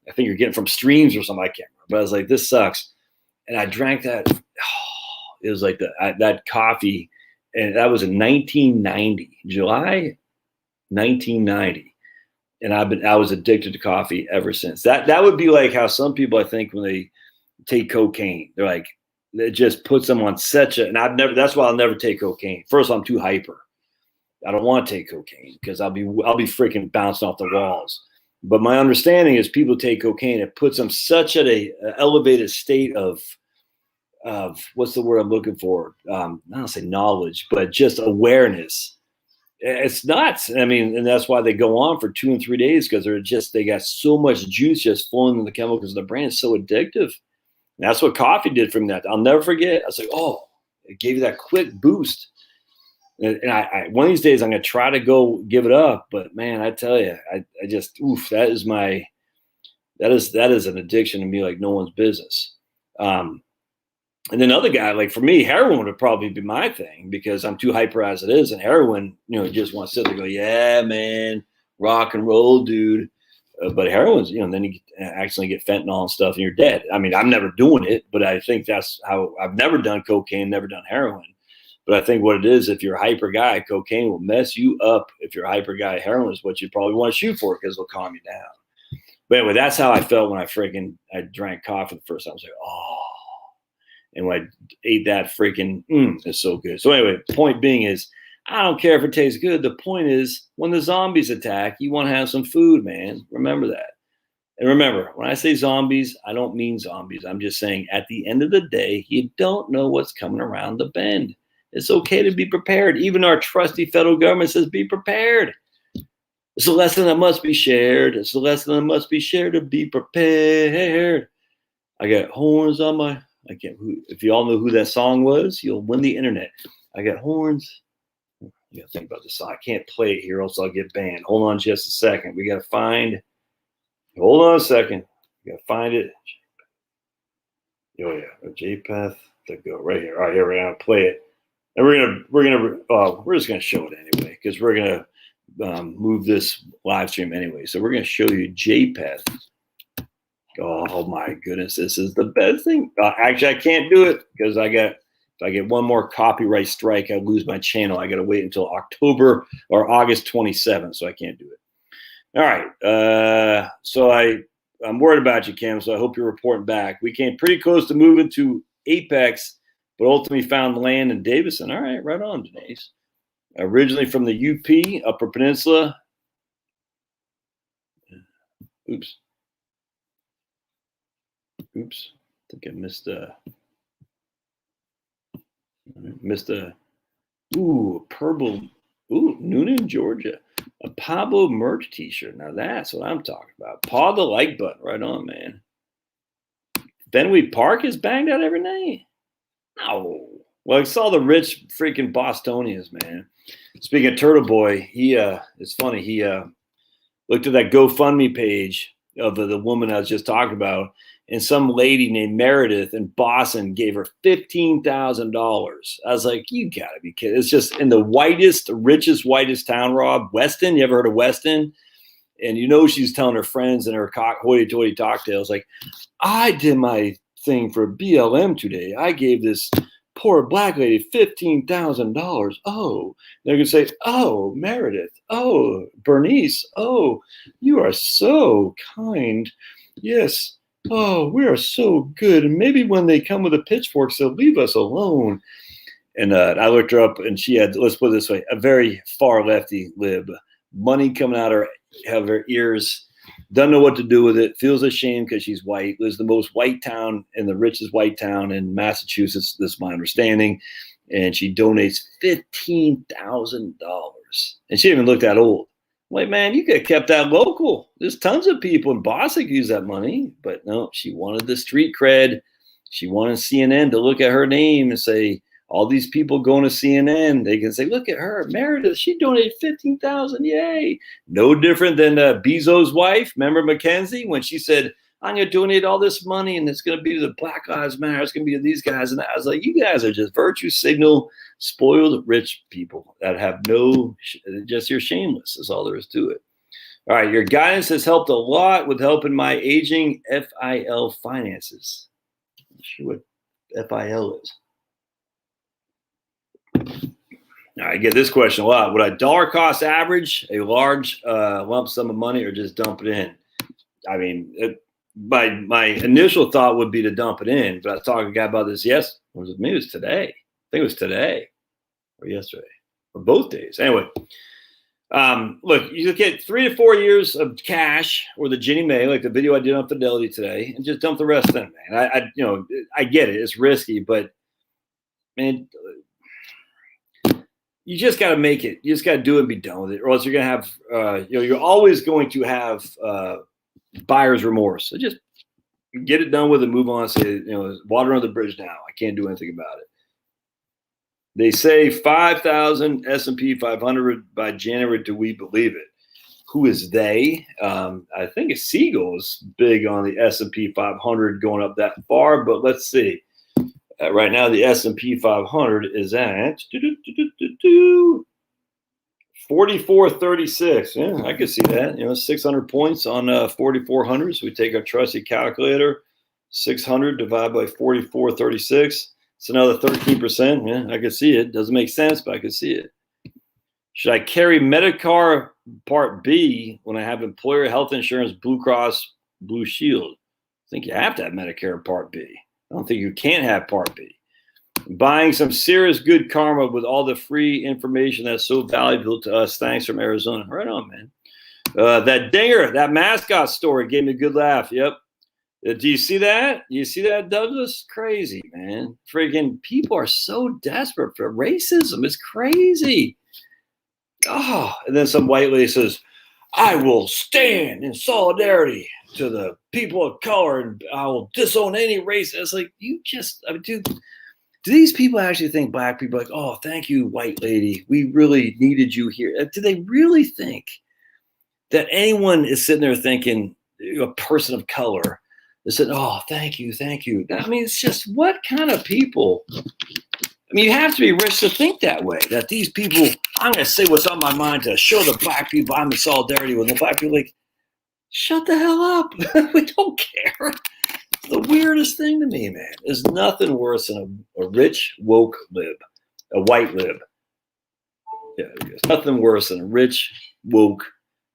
I think you're getting from streams or something. I can't remember. But I was like, this sucks. And I drank that. Oh, it was like that coffee. And that was in 1990, July 1990. And I was addicted to coffee ever since. That would be like how some people, I think, when they take cocaine, they're like, it just puts them on such a, and that's why I'll never take cocaine. First, I'm too hyper. I don't want to take cocaine because I'll be freaking bouncing off the walls. But my understanding is people take cocaine, it puts them such at a elevated state of what's the word I'm looking for? I don't say knowledge, but just awareness. It's nuts. I mean, and that's why they go on for 2 and 3 days, because they got so much juice just flowing in the chemicals in the brain. It's so addictive. And that's what coffee did for me. That I'll never forget. I was like, oh, it gave you that quick boost. And I one of these days I'm gonna try to go give it up. But man, I tell you, I just that is an addiction to me like no one's business. And then other guy, like for me, heroin would probably be my thing because I'm too hyper as it is. And heroin, you just want to sit there and go, yeah, man, rock and roll, dude. But heroin's, then you accidentally get fentanyl and stuff and you're dead. I mean, I'm never doing it, but I think that's how I've never done cocaine, never done heroin. But I think what it is, if you're a hyper guy, cocaine will mess you up. If you're a hyper guy, heroin is what you probably want to shoot for because it'll calm you down. But anyway, that's how I felt when I drank coffee the first time. I was like, oh. And when I ate that freaking, it's so good. So anyway, point being is, I don't care if it tastes good. The point is, when the zombies attack, you want to have some food, man. Remember that. And remember, when I say zombies, I don't mean zombies. I'm just saying at the end of the day, you don't know what's coming around the bend. It's okay to be prepared. Even our trusty federal government says be prepared. It's a lesson that must be shared. It's a lesson that must be shared to be prepared. I got horns on my... if you all know who that song was, you'll win the internet. I got horns. You gotta think about this song. I can't play it here, else I'll get banned. Hold on just a second. We gotta find. Hold on a second. We gotta find it. Oh yeah, a JPath to go right here. All right, here we're gonna play it, and we're just gonna show it anyway because we're gonna move this live stream anyway. So we're gonna show you JPath. Oh my goodness, this is the best thing. Actually, I can't do it because if I get one more copyright strike, I lose my channel. I got to wait until October or August 27th, so I can't do it. All right. So I'm worried about you, Cam, so I hope you're reporting back. We came pretty close to moving to Apex, but ultimately found land in Davison. All right, right on, Denise. Originally from the UP, Upper Peninsula. Oops. I think I missed purple. Noonan, Georgia. A Pablo merch t-shirt. Now that's what I'm talking about. Paw the like button. Right on, man. Fenway Park is banged out every night. No. Well, I saw the rich freaking Bostonians, man. Speaking of Turtle Boy, it's funny. He looked at that GoFundMe page of the woman I was just talking about. And some lady named Meredith in Boston gave her $15,000. I was like, you gotta be kidding. It's just in the richest, whitest town, Rob. Weston, you ever heard of Weston? And she's telling her friends and her hoity-toity cocktails, like, I did my thing for BLM today. I gave this poor black lady $15,000. Oh, they're gonna say, oh, Meredith. Oh, Bernice. Oh, you are so kind. Yes. Oh, we are so good. And maybe when they come with the pitchforks, they'll leave us alone. And I looked her up, and she had, let's put it this way, a very far lefty lib. Money coming out of her ears. doesn't know what to do with it, feels ashamed because she's white, lives in the most white town and the richest white town in Massachusetts, this is my understanding, and she donates $15,000. And she didn't even look that old. I'm like, man, you could have kept that local. There's tons of people in Boston could use that money, but no, she wanted the street cred. She wanted CNN to look at her name and say, all these people going to CNN, they can say, look at her, Meredith, she donated $15,000, yay. No different than Bezos' wife, remember Mackenzie, when she said, I'm going to donate all this money and it's going to be to the Black Lives Matter, it's going to be to these guys. And I was like, you guys are just virtue signal, spoiled rich people that have just you're shameless, that's all there is to it. All right, your guidance has helped a lot with helping my aging FIL finances. I'm not sure what FIL is. I get this question a lot. Would I dollar cost average a large lump sum of money or just dump it in? I mean, my initial thought would be to dump it in, but I was talking to a guy about this. Yes, maybe it was today. I think it was today or yesterday or both days. Anyway, look, you get 3 to 4 years of cash or the Ginnie Mae, like the video I did on Fidelity today, and just dump the rest in, man. I get it. It's risky, but man, you just got to make it. You just got to do it and be done with it, or else you're going to have, you're always going to have buyer's remorse. So just get it done with and move on. Say, water under the bridge now. I can't do anything about it. They say 5,000 S&P 500 by January. Do we believe it? Who is they? I think it's Siegel's big on the S&P 500 going up that far, but let's see. Right now, the S&P 500 is at 4436. Yeah, I could see that. 600 points on 4,400. So we take our trusty calculator, 600 divided by 4436. It's another 13%. Yeah, I could see it. Doesn't make sense, but I could see it. Should I carry Medicare Part B when I have employer health insurance, Blue Cross, Blue Shield? I think you have to have Medicare Part B. I don't think you can't have Part B. Buying some serious good karma with all the free information that's so valuable to us. Thanks from Arizona. Right on, man. That dinger, that mascot story gave me a good laugh. Yep. Do you see that? You see that, Douglas? Crazy, man. Freaking people are so desperate for racism. It's crazy. Oh, and then some white lady says, I will stand in solidarity to the people of color and I will disown any race. It's like, dude, do these people actually think black people are like, oh, thank you, white lady. We really needed you here. Do they really think that anyone is sitting there thinking a person of color is saying, oh, thank you, thank you. I mean, it's just what kind of people? I mean, you have to be rich to think that way, that these people, I'm going to say what's on my mind to show the black people I'm in solidarity with. The black people like, shut the hell up. We don't care. It's the weirdest thing to me, man. There's nothing worse than a rich, woke lib, a white lib. Yeah, there's nothing worse than a rich, woke,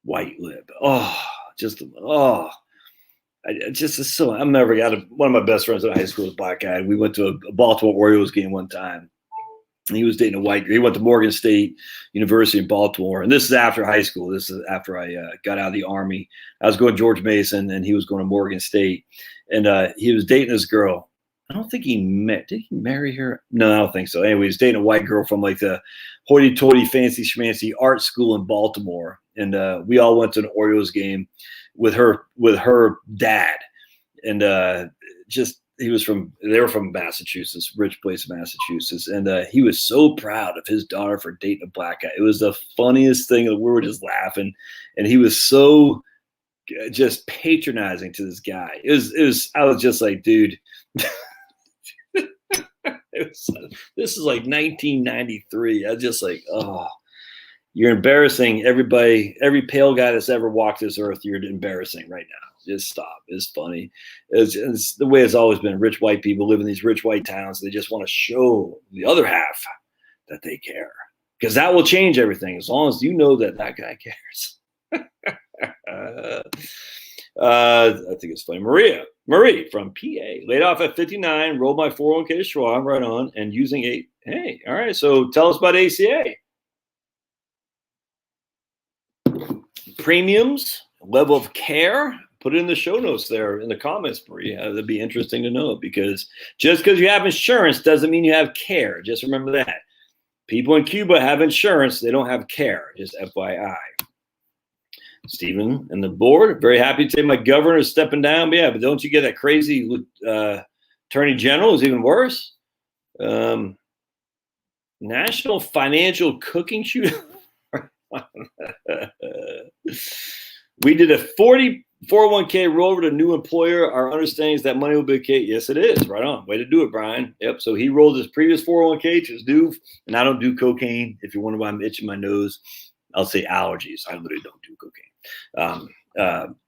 white lib. I'm never got one of my best friends in high school was a black guy. We went to a Baltimore Orioles game one time. And he was dating a white girl. He went to Morgan State University in Baltimore. And this is after high school. This is after I got out of the Army. I was going to George Mason, and he was going to Morgan State. And he was dating this girl. I don't think did he marry her? No, I don't think so. Anyway, he was dating a white girl from like the hoity-toity, fancy-schmancy art school in Baltimore. And we all went to an Orioles game with her dad. And they were from Massachusetts, rich place in Massachusetts. And he was so proud of his daughter for dating a black guy. It was the funniest thing. We were just laughing. And he was so just patronizing to this guy. I was just like, dude, this is like 1993. I was just like, oh, you're embarrassing everybody, every pale guy that's ever walked this earth. You're embarrassing right now. Just stop. It's funny. It's the way it's always been. Rich white people live in these rich white towns. They just want to show the other half that they care, because that will change everything. As long as you know that guy cares. I think it's funny. Marie from PA, laid off at 59, rolled my 401k Schwab right on, and using hey, all right. So tell us about ACA. Premiums level of care, put it in the show notes there in the comments, Marie. That'd be interesting to know, because just because you have insurance doesn't mean you have care. Just remember that. People in Cuba have insurance. They don't have care. Just FYI. Stephen and the board, very happy to say my governor is stepping down. But yeah, but don't you get that crazy attorney general is even worse? National Financial Cooking Shoot. We did a 401k rollover to a new employer. Our understanding is that money will be okay. Yes, it is. Right on. Way to do it, Brian. Yep. So he rolled his previous 401k to his new, and I don't do cocaine. If you wonder why I'm itching my nose, I'll say allergies. I literally don't do cocaine.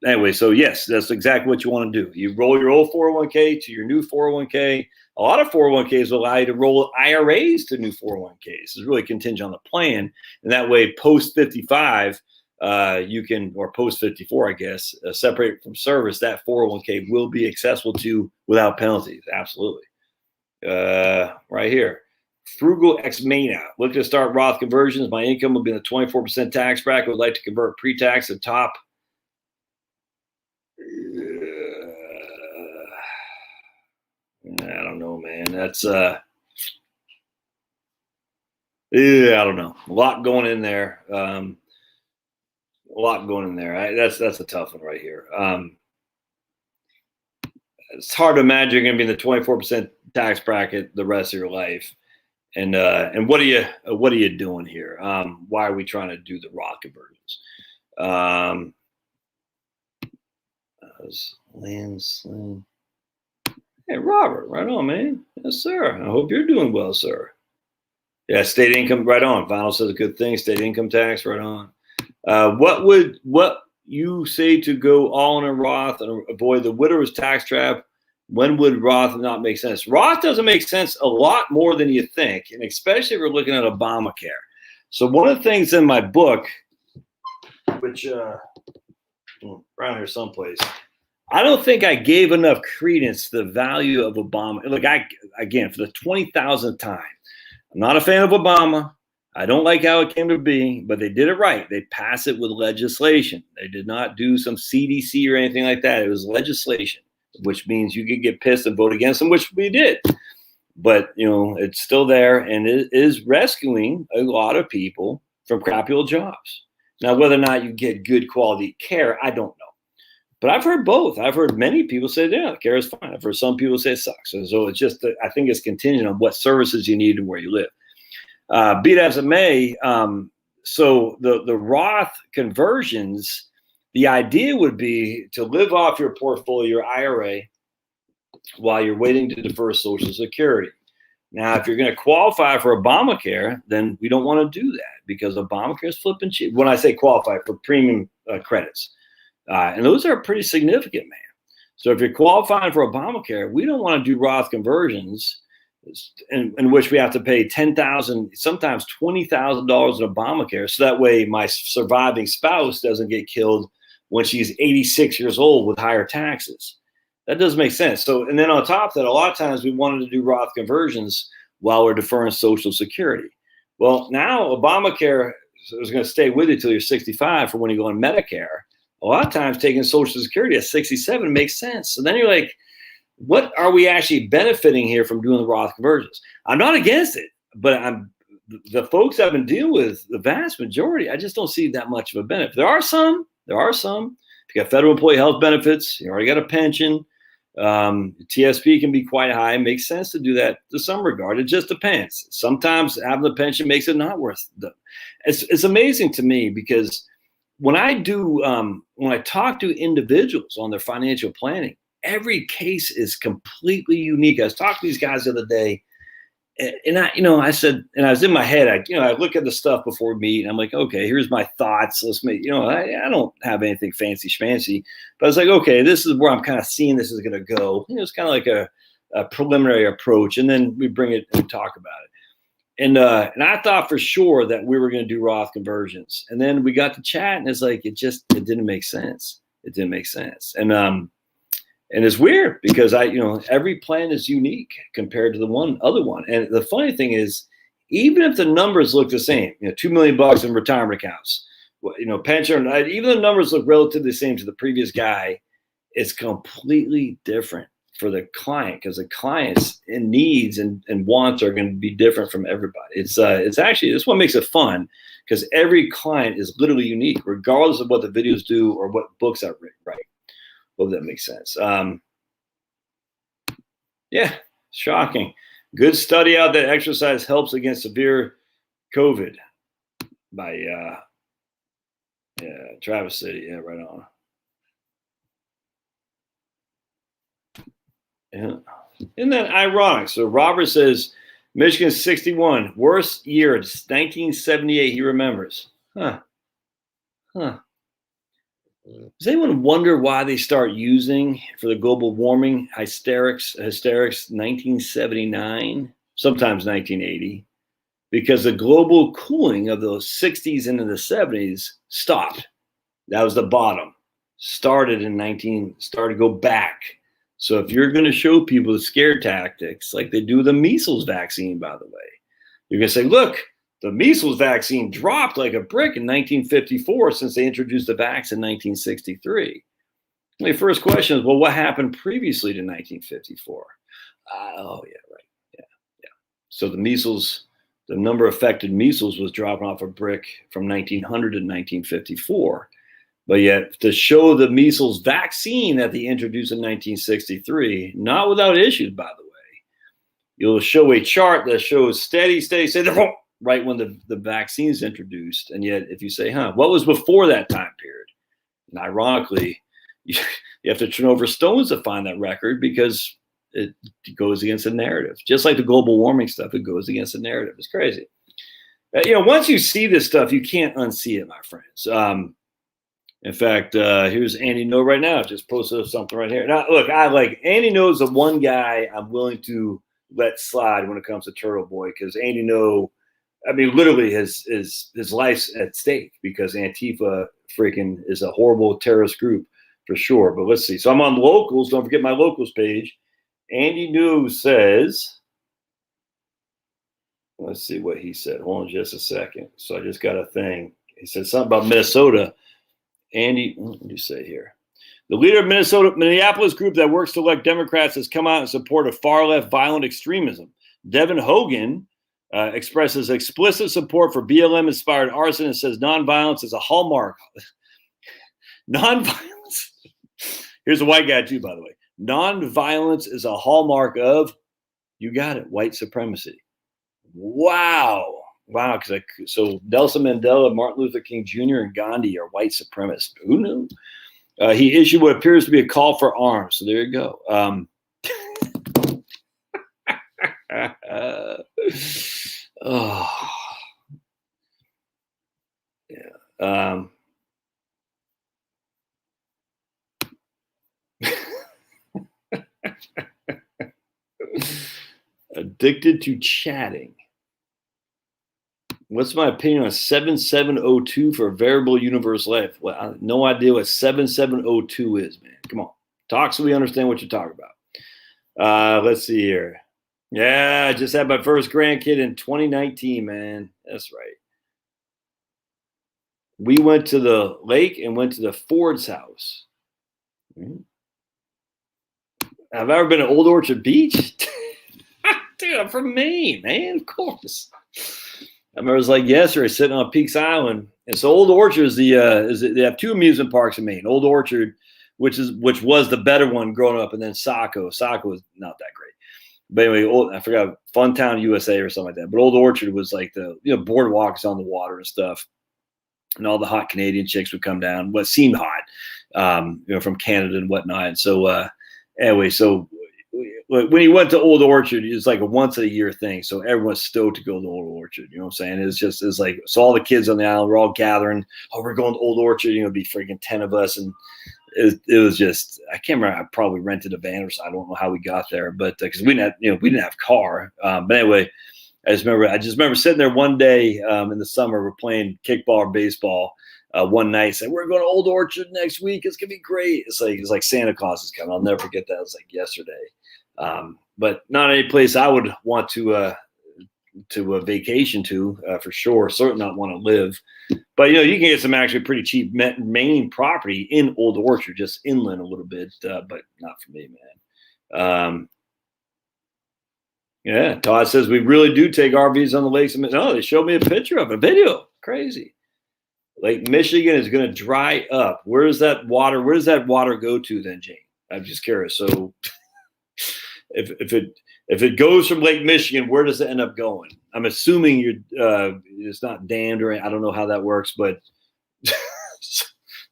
Anyway, so yes, that's exactly what you want to do. You roll your old 401k to your new 401k. A lot of 401ks will allow you to roll IRAs to new 401ks. It's really contingent on the plan. And that way, post 55, you can, or post 54, I guess, separate from service, that 401k will be accessible to without penalties. Absolutely. Right here. Frugal Ex Mania. Looking to start Roth conversions. My income will be in the 24% tax bracket. Would like to convert pre-tax to top. I don't know, man. That's I don't know. A lot going in there. That's a tough one right here. It's hard to imagine you're going to be in the 24% tax bracket the rest of your life. And what are you doing here? Why are we trying to do the Roth conversions? Landsling. Hey, Robert, right on, man. Yes, sir. I hope you're doing well, sir. Yeah, state income, right on. Vinyl says a good thing. State income tax, right on. What you say to go all in a Roth and avoid the widower's tax trap? When would Roth not make sense? Roth doesn't make sense a lot more than you think, and especially if you're looking at Obamacare. So one of the things in my book, which around here someplace, I don't think I gave enough credence to the value of Obama. Look, again, for the 20,000th time, I'm not a fan of Obama. I don't like how it came to be, but they did it right. They passed it with legislation. They did not do some CDC or anything like that. It was legislation, which means you could get pissed and vote against them, which we did. But, it's still there, and it is rescuing a lot of people from crappy old jobs. Now, whether or not you get good quality care, I don't know. But I've heard both. I've heard many people say, yeah, care is fine. I've heard some people say it sucks. So it's just, I think it's contingent on what services you need and where you live. Be it as it may, so the Roth conversions, the idea would be to live off your portfolio, your IRA, while you're waiting to defer Social Security. Now, if you're going to qualify for Obamacare, then we don't want to do that, because Obamacare is flipping cheap. When I say qualify for premium credits, and those are pretty significant, man. So if you're qualifying for Obamacare, we don't want to do Roth conversions in which we have to pay $10,000, sometimes $20,000 in Obamacare. So that way my surviving spouse doesn't get killed when she's 86 years old with higher taxes. That doesn't make sense. So, and then on top of that, a lot of times we wanted to do Roth conversions while we're deferring Social Security. Well, now Obamacare is going to stay with you till you're 65 for when you go on Medicare. A lot of times taking Social Security at 67 makes sense. So then you're like, what are we actually benefiting here from doing the Roth conversions? I'm not against it, but the folks I've been dealing with, the vast majority, I just don't see that much of a benefit. There are some. If you got federal employee health benefits, you already got a pension. TSP can be quite high. It makes sense to do that to some regard. It just depends. Sometimes having the pension makes it not worth it. It's amazing to me, because when I talk to individuals on their financial planning, every case is completely unique. I was talking to these guys the other day, and I said, and I was in my head, I look at the stuff before we meet, and I'm like, okay, here's my thoughts. Let's make, I don't have anything fancy schmancy, but I was like, okay, this is where I'm kind of seeing this is going to go. It's kind of like a preliminary approach, and then we bring it and talk about it. And I thought for sure that we were going to do Roth conversions, and then we got to chat, and it's like it didn't make sense. It didn't make sense, and it's weird because every plan is unique compared to the other one. And the funny thing is, even if the numbers look the same, $2 million in retirement accounts, pension, even the numbers look relatively the same to the previous guy, it's completely different for the client because the client's needs and wants are going to be different from everybody. It's actually, this one makes it fun because every client is literally unique, regardless of what the videos do or what books I write. Hope that makes sense. Yeah, shocking. Good study out that exercise helps against severe COVID by Travis City. Yeah, right on. Yeah. Isn't that ironic? So Robert says Michigan 61, worst year, it's 1978. He remembers. Huh. Does anyone wonder why they start using for the global warming hysterics 1979, sometimes 1980? Because the global cooling of those 60s into the 70s stopped. That was the bottom. Started to go back. So if you're going to show people the scare tactics, like they do the measles vaccine, by the way, you're going to say, look, the measles vaccine dropped like a brick in 1954 since they introduced the vax in 1963. My first question is, well, what happened previously to 1954? Oh, yeah, right. Yeah. So the number affected measles was dropping off a brick from 1900 to 1954. But yet to show the measles vaccine that they introduced in 1963, not without issues, by the way, you'll show a chart that shows steady, right when the vaccine is introduced. And yet if you say, what was before that time period? And ironically, you have to turn over stones to find that record because it goes against the narrative. Just like the global warming stuff, it goes against the narrative. It's crazy. Once you see this stuff, you can't unsee it, my friends. In fact, here's Andy No right now. Just posted something right here. Now, look, Andy No's the one guy I'm willing to let slide when it comes to Turtle Boy because Andy No, literally his life's at stake because Antifa freaking is a horrible terrorist group for sure. But let's see. So I'm on locals. Don't forget my locals page. Andy No says, let's see what he said. Hold on just a second. So I just got a thing. He said something about Minnesota. Andy, what did you say here? The leader of Minneapolis group that works to elect Democrats has come out in support of far-left violent extremism. Devin Hogan expresses explicit support for BLM-inspired arson and says nonviolence is a hallmark. Nonviolence. Here's a white guy too, by the way. Nonviolence is a hallmark of, you got it, white supremacy. Wow. So Nelson Mandela, Martin Luther King Jr., and Gandhi are white supremacists. Who knew? He issued what appears to be a call for arms. So there you go. Yeah. Addicted to chatting. What's my opinion on 7702 for variable universe life? Well, I have no idea what 7702 is, man. Come on. Talk so we understand what you're talking about. Let's see here. Yeah, I just had my first grandkid in 2019, man. That's right. We went to the lake and went to the Ford's house. Have I ever been to Old Orchard Beach? Dude, I'm from Maine, man. Of course. I remember it was like yesterday sitting on Peaks Island. And so Old Orchard is they have two amusement parks in Maine. Old Orchard, which was the better one growing up, and then Saco. Saco was not that great. But anyway, I forgot, Funtown USA or something like that. But Old Orchard was like the boardwalks on the water and stuff. And all the hot Canadian chicks would come down, what seemed hot, from Canada and whatnot. And so anyway, so when he went to Old Orchard, it was like a once a year thing. So everyone's stoked to go to Old Orchard. You know what I'm saying? It's like, so all the kids on the island were all gathering. Oh, we're going to Old Orchard. It'd be freaking 10 of us. And it was just, I can't remember. I probably rented a van or so. I don't know how we got there, but because we didn't have a car. But anyway, I just remember sitting there one day in the summer. We're playing kickball or baseball one night. Saying we're going to Old Orchard next week. It's gonna be great. It's like Santa Claus is coming. I'll never forget that. It was like yesterday. But not any place I would want to to vacation to for sure. Certainly not want to live. But you can get some actually pretty cheap Maine property in Old Orchard, just inland a little bit, but not for me, man. Yeah, Todd says we really do take RVs on the lakes. No, they showed me a picture of a video. Crazy. Lake Michigan is going to dry up. Where does that water go to then, Jane? I'm just curious. So if it goes from Lake Michigan, where does it end up going? I'm assuming it's not dammed, or I don't know how that works, but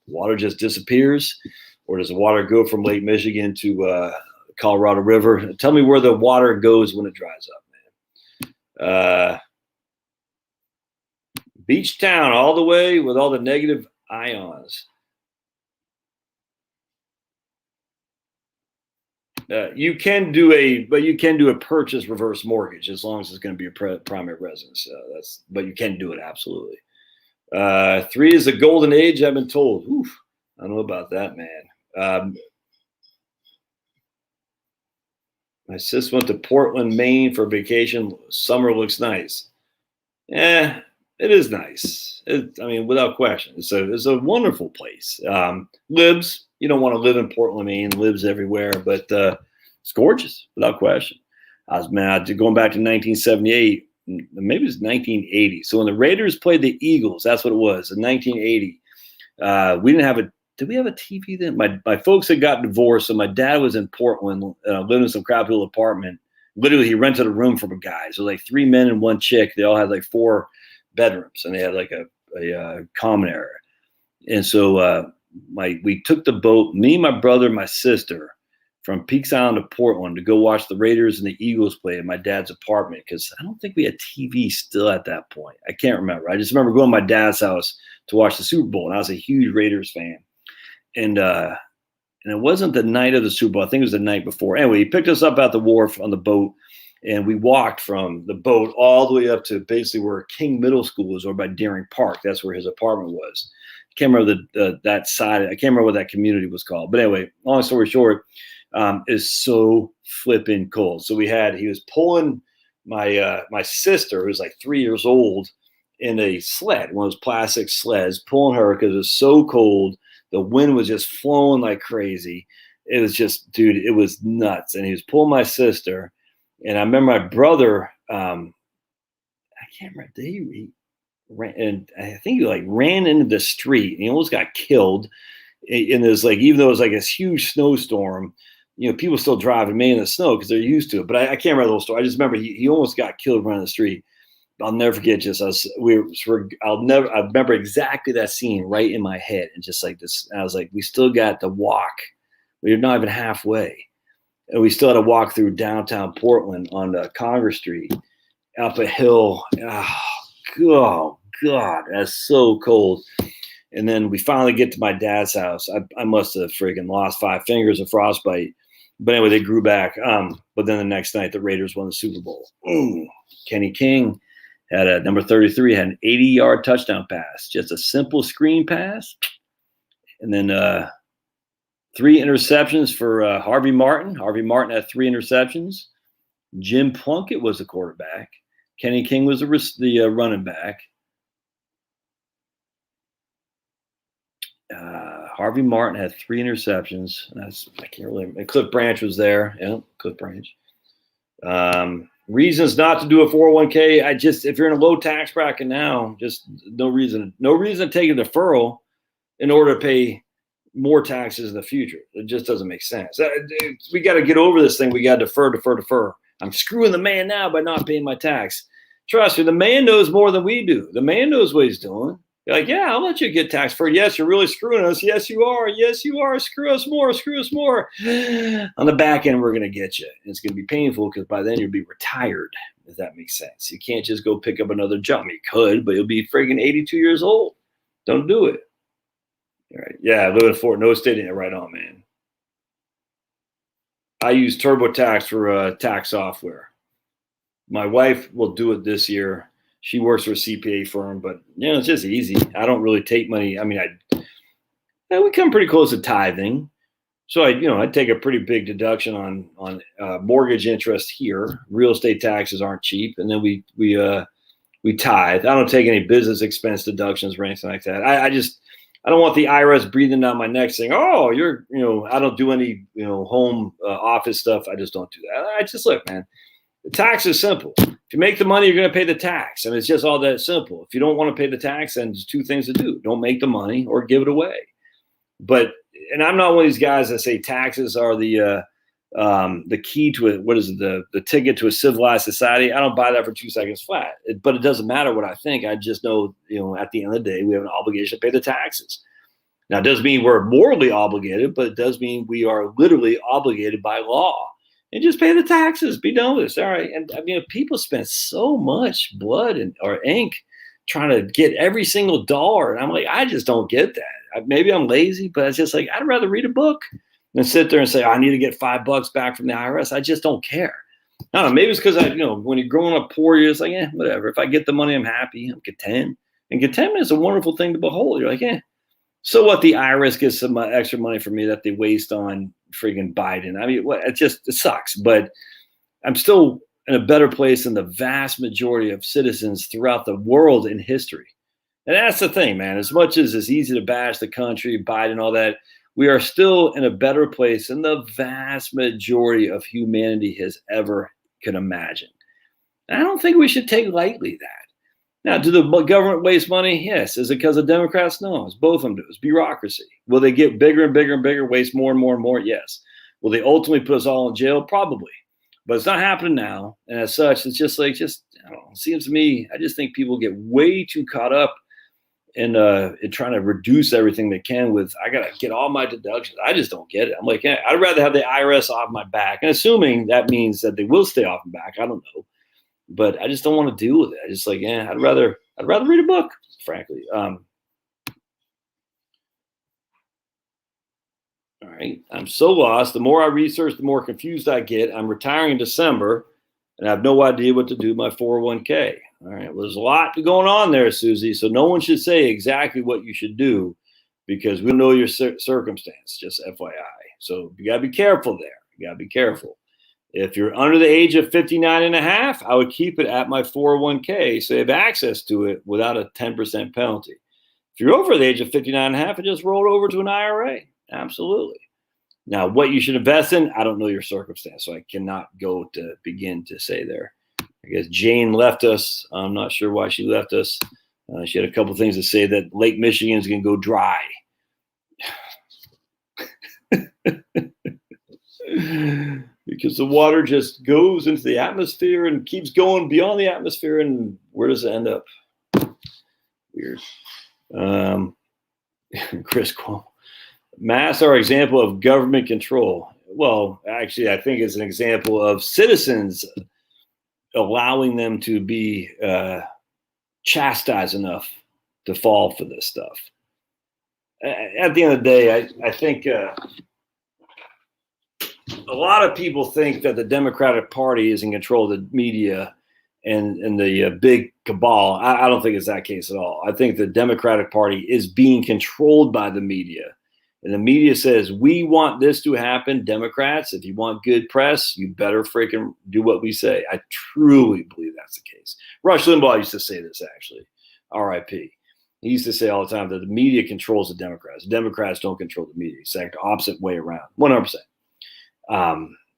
water just disappears, or does the water go from Lake Michigan to Colorado River? Tell me where the water goes when it dries up, man. Beach town all the way with all the negative ions. You can do a purchase reverse mortgage as long as it's going to be a primary residence. But you can do it, absolutely. 3 is the golden age, I've been told. Oof, I don't know about that, man. My sis went to Portland, Maine for vacation. Summer looks nice. It is nice. Without question, it's a wonderful place. Libs, you don't want to live in Portland, Maine. Libs everywhere, but it's gorgeous without question. I was mad going back to 1978. Maybe it was 1980. So when the Raiders played the Eagles, that's what it was in 1980. We didn't have a. Did we have a TV then? My folks had got divorced, so my dad was in Portland, living in some crappy little apartment. Literally, he rented a room from a guy. So 3 men and 1 chick. They all had 4 bedrooms, and they had a common area. And so we took the boat, me, my brother, my sister, from Peaks Island to Portland to go watch the Raiders and the Eagles play in my dad's apartment, because I don't think we had TV still at that point. I can't remember. I just remember going to my dad's house to watch the Super Bowl, and I was a huge Raiders fan. And it wasn't the night of the Super Bowl. I think it was the night before. Anyway, he picked us up at the wharf on the boat, and we walked from the boat all the way up to basically where King Middle School was, or by Deering Park. That's where his apartment was. I can't remember that side. I can't remember what that community was called. But anyway, long story short, is so flipping cold. So he was pulling my sister, who was 3 years old, in a sled, one of those plastic sleds, pulling her because it was so cold. The wind was just flowing like crazy. It was just, dude, it was nuts. And he was pulling my sister. And I remember my brother, I can't remember, he ran, and I think he ran into the street, and he almost got killed. And there's even though it was this huge snowstorm, people still driving Maine in the snow because they're used to it. But I can't remember the whole story. I just remember he almost got killed running the street. I'll never forget. I remember exactly that scene right in my head, and just this. I was we still got to walk. We're not even halfway, and we still had to walk through downtown Portland on Congress Street, up a hill. Oh God, that's so cold. And then we finally get to my dad's house. I must have freaking lost 5 fingers of frostbite. But anyway, they grew back. But then the next night, the Raiders won the Super Bowl. Kenny King had number 33, had an 80-yard touchdown pass. Just a simple screen pass. And then 3 interceptions for Harvey Martin. Harvey Martin had 3 interceptions. Jim Plunkett was the quarterback. Kenny King was the running back. Harvey Martin had 3 interceptions. I can't really remember. Cliff Branch was there. Yeah, Cliff Branch. Reasons not to do a 401k. If you're in a low tax bracket now, just no reason to take a deferral in order to pay more taxes in the future. It just doesn't make sense. We got to get over this thing. We got to defer. I'm screwing the man now by not paying my tax. Trust me, the man knows more than we do. The man knows what he's doing. You're yeah, I'll let you get tax deferred. Yes, you're really screwing us. Yes, you are. Yes, you are. Screw us more. On the back end, we're going to get you. It's going to be painful because by then you'll be retired, if that makes sense. You can't just go pick up another job. You could, but you'll be friggin' 82 years old. Don't do it. All right. Yeah, I live in Fort No State. Right on, man. I use TurboTax for tax software. My wife will do it this year. She works for a CPA firm, but it's just easy. I don't really take money. We come pretty close to tithing. So I take a pretty big deduction on mortgage interest here. Real estate taxes aren't cheap, and then we tithe. I don't take any business expense deductions or anything like that. I don't want the IRS breathing down my neck saying, "Oh, I don't do any home office stuff. I just don't do that." I just look, man. The tax is simple. If you make the money, you're going to pay the tax, and it's just all that simple. If you don't want to pay the tax, then there's two things to do: don't make the money or give it away. And I'm not one of these guys that say taxes are the key to it. What is it? The ticket to a civilized society. I don't buy that for 2 seconds flat. But it doesn't matter what I think. I just know, at the end of the day, we have an obligation to pay the taxes. Now, it doesn't mean we're morally obligated, but it does mean we are literally obligated by law. And just pay the taxes. Be done with this. All right. And people spend so much blood or ink trying to get every single dollar. And I'm like, I just don't get that. Maybe I'm lazy, but it's just like, I'd rather read a book than sit there and say, I need to get $5 back from the IRS. I just don't care. I don't know. Maybe it's because when you're growing up poor, you're just like, whatever. If I get the money, I'm happy. I'm content. And contentment is a wonderful thing to behold. You're like, so what? The IRS gets some extra money for me that they waste on freaking Biden. It sucks, but I'm still in a better place than the vast majority of citizens throughout the world in history. And that's the thing, man. As much as it's easy to bash the country, Biden, all that, we are still in a better place than the vast majority of humanity has ever could imagine. And I don't think we should take lightly that. Now, do the government waste money? Yes. Is it because of Democrats? No. It's both of them do. It's bureaucracy. Will they get bigger and bigger and bigger, waste more and more and more? Yes. Will they ultimately put us all in jail? Probably. But it's not happening now. And as such, it's just I don't know, it seems to me, I just think people get way too caught up in trying to reduce everything they can with, I got to get all my deductions. I just don't get it. I'm like, I'd rather have the IRS off my back. And assuming that means that they will stay off my back, I don't know. But I just don't want to deal with it. I just like, I'd rather read a book, frankly. All right. I'm so lost. The more I research, the more confused I get. I'm retiring in December, and I have no idea what to do with my 401k. All right. Well, there's a lot going on there, Susie. So no one should say exactly what you should do because we don't know your circumstance, just FYI. So you got to be careful there. You got to be careful. If you're under the age of 59 and a half, I would keep it at my 401k so you have access to it without a 10% penalty. If you're over the age of 59 and a half, I just roll it over to an IRA. Absolutely. Now, what you should invest in, I don't know your circumstance, so I cannot go to begin to say there. I guess Jane left us. I'm not sure why she left us. She had a couple things to say that Lake Michigan is going to go dry. Because the water just goes into the atmosphere and keeps going beyond the atmosphere. And where does it end up? Weird. Chris Cuomo. Masks are an example of government control. Well, actually, I think it's an example of citizens allowing them to be chastised enough to fall for this stuff. At the end of the day, I think a lot of people think that the Democratic Party is in control of the media and the big cabal. I don't think it's that case at all. I think the Democratic Party is being controlled by the media. And the media says, we want this to happen. Democrats, if you want good press, you better freaking do what we say. I truly believe that's the case. Rush Limbaugh used to say this, actually. R.I.P. He used to say all the time that the media controls the Democrats. The Democrats don't control the media. It's like the opposite way around, 100%.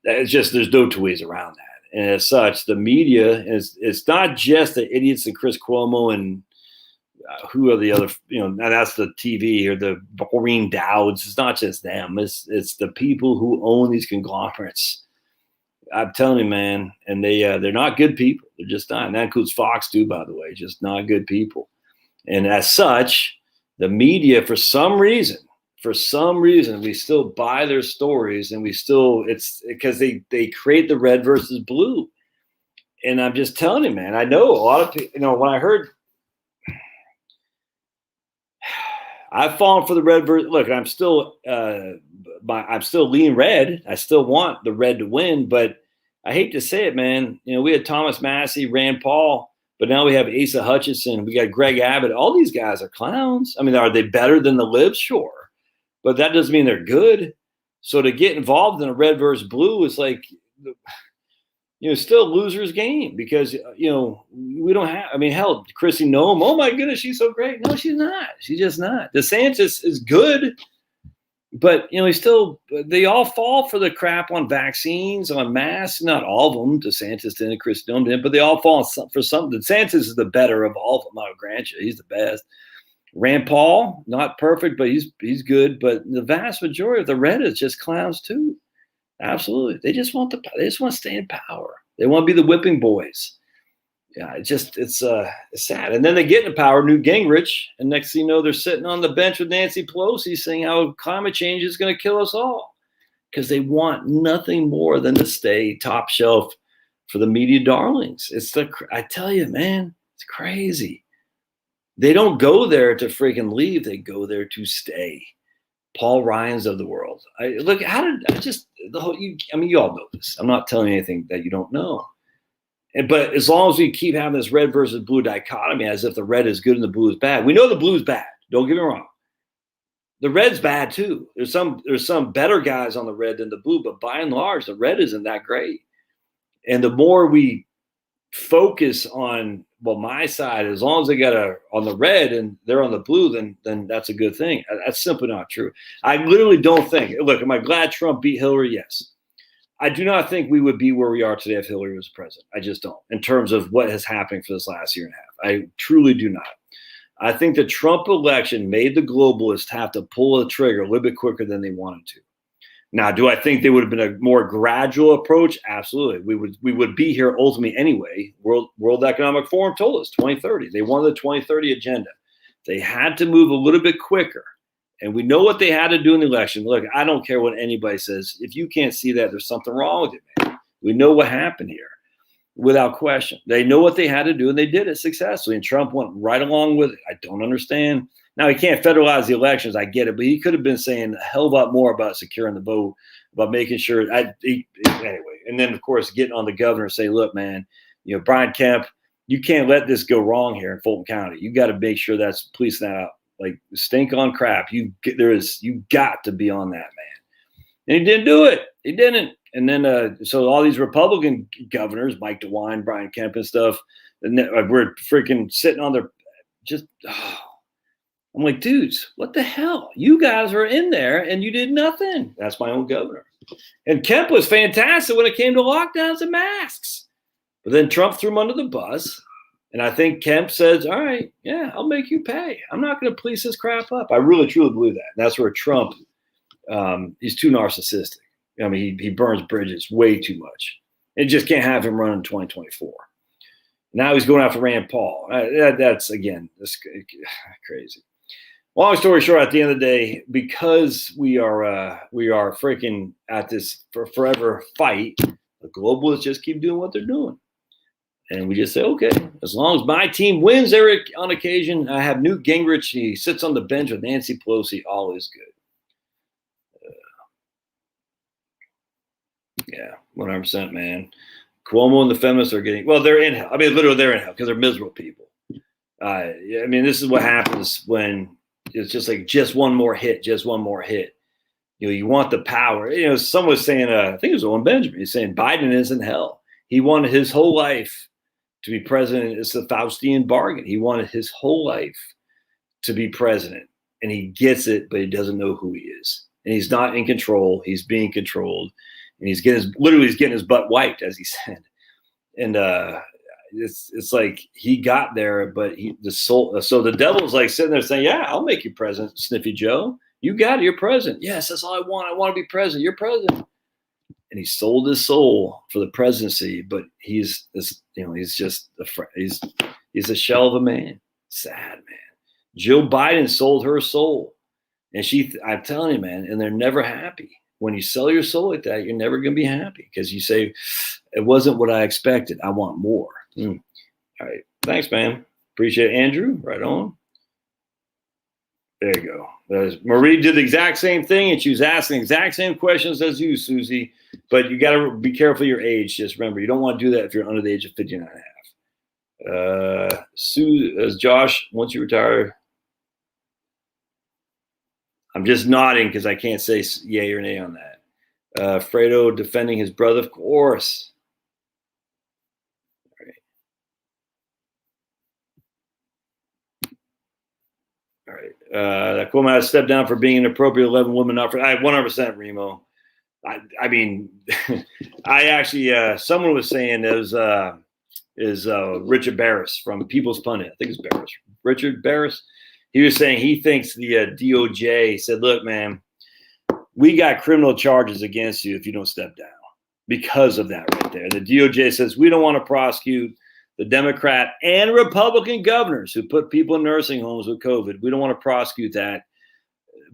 It's just there's no two ways around that. And as such, the media it's not just the idiots and Chris Cuomo and who are the other, and that's the TV or the Maureen Dowds. It's not just them. It's the people who own these conglomerates. I'm telling you, man, and they're not good people. They're just not. And that includes Fox too, by the way, just not good people. And as such, the media, for some reason, we still buy their stories, and it's because they create the red versus blue. And I'm just telling you, man, I know a lot of people, when I heard, I've fallen for the red versus, look, I'm still lean red. I still want the red to win, but I hate to say it, man. We had Thomas Massey, Rand Paul, but now we have Asa Hutchinson. We got Greg Abbott. All these guys are clowns. I mean, are they better than the libs? Sure. But that doesn't mean they're good. So to get involved in a red versus blue is like, still a loser's game because, we don't have, I mean, hell, Chrissy Noem, oh my goodness, she's so great. No, she's not. She's just not. DeSantis is good, but, they all fall for the crap on vaccines, on masks. Not all of them. DeSantis didn't, Chrissy Noem didn't, but they all fall for something. DeSantis is the better of all of them. I'll grant you. He's the best. Rand Paul, not perfect, but he's good. But the vast majority of the red is just clowns too. Absolutely, they just want to stay in power. They want to be the whipping boys. Yeah, it's sad. And then they get into power, Newt Gingrich, and next thing you know, they're sitting on the bench with Nancy Pelosi saying how climate change is going to kill us all because they want nothing more than to stay top shelf for the media darlings. I tell you, man, it's crazy. They don't go there to freaking leave. They go there to stay. Paul Ryans of the world. You all know this. I'm not telling you anything that you don't know. But as long as we keep having this red versus blue dichotomy, as if the red is good and the blue is bad, we know the blue is bad. Don't get me wrong. The red's bad too. There's some better guys on the red than the blue, but by and large, the red isn't that great. And the more we focus on, well, my side, as long as they got on the red and they're on the blue, then that's a good thing. That's simply not true. I literally don't think. Look, am I glad Trump beat Hillary? Yes. I do not think we would be where we are today if Hillary was president. I just don't, in terms of what has happened for this last year and a half. I truly do not. I think the Trump election made the globalists have to pull the trigger a little bit quicker than they wanted to. Now, do I think they would have been a more gradual approach? Absolutely. We would be here ultimately anyway. World Economic Forum told us 2030. They wanted the 2030 agenda. They had to move a little bit quicker. And we know what they had to do in the election. Look, I don't care what anybody says. If you can't see that, there's something wrong with it, man. We know what happened here without question. They know what they had to do, and they did it successfully. And Trump went right along with it. I don't understand. Now, he can't federalize the elections. I get it. But he could have been saying a hell of a lot more about securing the vote, about making sure. Anyway. And then, of course, getting on the governor and saying, look, man, Brian Kemp, you can't let this go wrong here in Fulton County. You got to make sure that's policing that out. Like stink on crap. You got to be on that, man. And he didn't do it. He didn't. And then so all these Republican governors, Mike DeWine, Brian Kemp and stuff, and we're freaking sitting on their I'm like, dudes, what the hell? You guys were in there and you did nothing. That's my own governor. And Kemp was fantastic when it came to lockdowns and masks. But then Trump threw him under the bus. And I think Kemp says, all right, yeah, I'll make you pay. I'm not going to police this crap up. I really, truly believe that. And that's where Trump, he's too narcissistic. I mean, he burns bridges way too much. It just can't have him run in 2024. Now he's going after Rand Paul. That's crazy. Long story short, at the end of the day, because we are freaking at this forever fight, the globalists just keep doing what they're doing. And we just say, okay, as long as my team wins every on occasion, I have Newt Gingrich. He sits on the bench with Nancy Pelosi. All is good. Yeah, 100%, man. Cuomo and the feminists are getting, well, they're in hell. I mean, literally they're in hell because they're miserable people. I mean, this is what happens when it's just like just one more hit. You want the power. Someone was saying, I think it was Owen Benjamin, he's saying Biden is in hell. He wanted his whole life to be president. It's the Faustian bargain. He wanted his whole life to be president, and he gets it, but he doesn't know who he is. And he's not in control. He's being controlled, and he's getting his butt wiped, as he said. And it's like he got there, but so the devil's like sitting there saying, yeah, I'll make you president, Sniffy Joe. You got it. You're president. Yes, that's all I want. I want to be president. You're president. And he sold his soul for the presidency, but he's just he's a shell of a man. Sad, man. Joe Biden sold her soul, and I'm telling you, man, and they're never happy. When you sell your soul like that, you're never going to be happy because you say, it wasn't what I expected. I want more. All right. Thanks, man. Appreciate it, Andrew. Right on. There you go. Marie did the exact same thing, and she was asking the exact same questions as you, Susie. But you got to be careful of your age. Just remember, you don't want to do that if you're under the age of 59 and a half. As Josh, once you retire, I'm just nodding because I can't say yay or nay on that. Fredo defending his brother, of course. All right. That Cuomo had to step down for being inappropriate 11 women. Not for 100% Remo. I mean, I actually someone was saying it was Richard Barris from People's Pundit. I think it's Barris. Richard Barris. He was saying he thinks the DOJ said, "Look, man, we got criminal charges against you if you don't step down because of that right there." The DOJ says we don't want to prosecute the Democrat and Republican governors who put people in nursing homes with COVID. We don't want to prosecute that,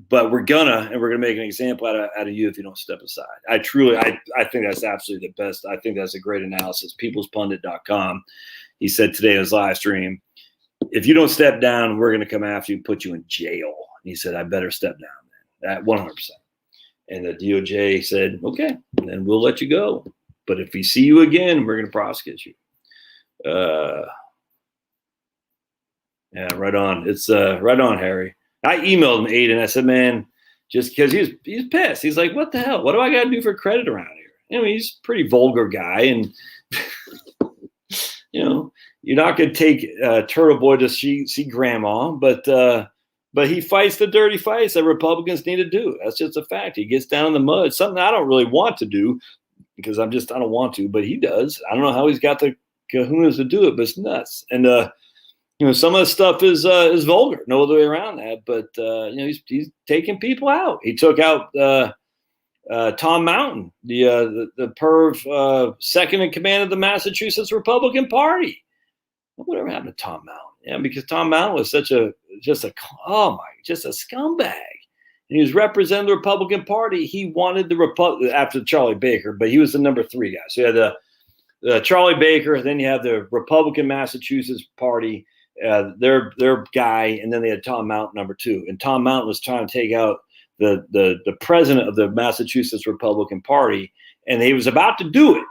but we're gonna make an example out of you if you don't step aside. I think that's absolutely the best. I think that's a great analysis. Peoplespundit.com. He said today in his live stream, if you don't step down, we're going to come after you and put you in jail. He said, I better step down, man. 100%. And the DOJ said, okay, then we'll let you go. But if we see you again, we're going to prosecute you. Yeah, right on. It's right on, Harry. I emailed him, Aiden. I said, man, just because he's pissed. He's like, what the hell? What do I got to do for credit around here? I mean, he's a pretty vulgar guy. And, you're not going to take Turtle Boy to see grandma, but he fights the dirty fights that Republicans need to do. That's just a fact. He gets down in the mud. Something I don't really want to do because I don't want to, but he does. I don't know how he's got the kahunas to do it, but it's nuts. And, some of the stuff is vulgar. No other way around that. But, he's taking people out. He took out Tom Mountain, the perv second in command of the Massachusetts Republican Party. Whatever happened to Tom Mountain? Yeah, because Tom Mountain was just a scumbag. And he was representing the Republican Party. He wanted after Charlie Baker, but he was the number 3 guy. So you had the Charlie Baker, then you have the Republican Massachusetts Party, their guy, and then they had Tom Mountain number 2. And Tom Mountain was trying to take out the president of the Massachusetts Republican Party, and he was about to do it.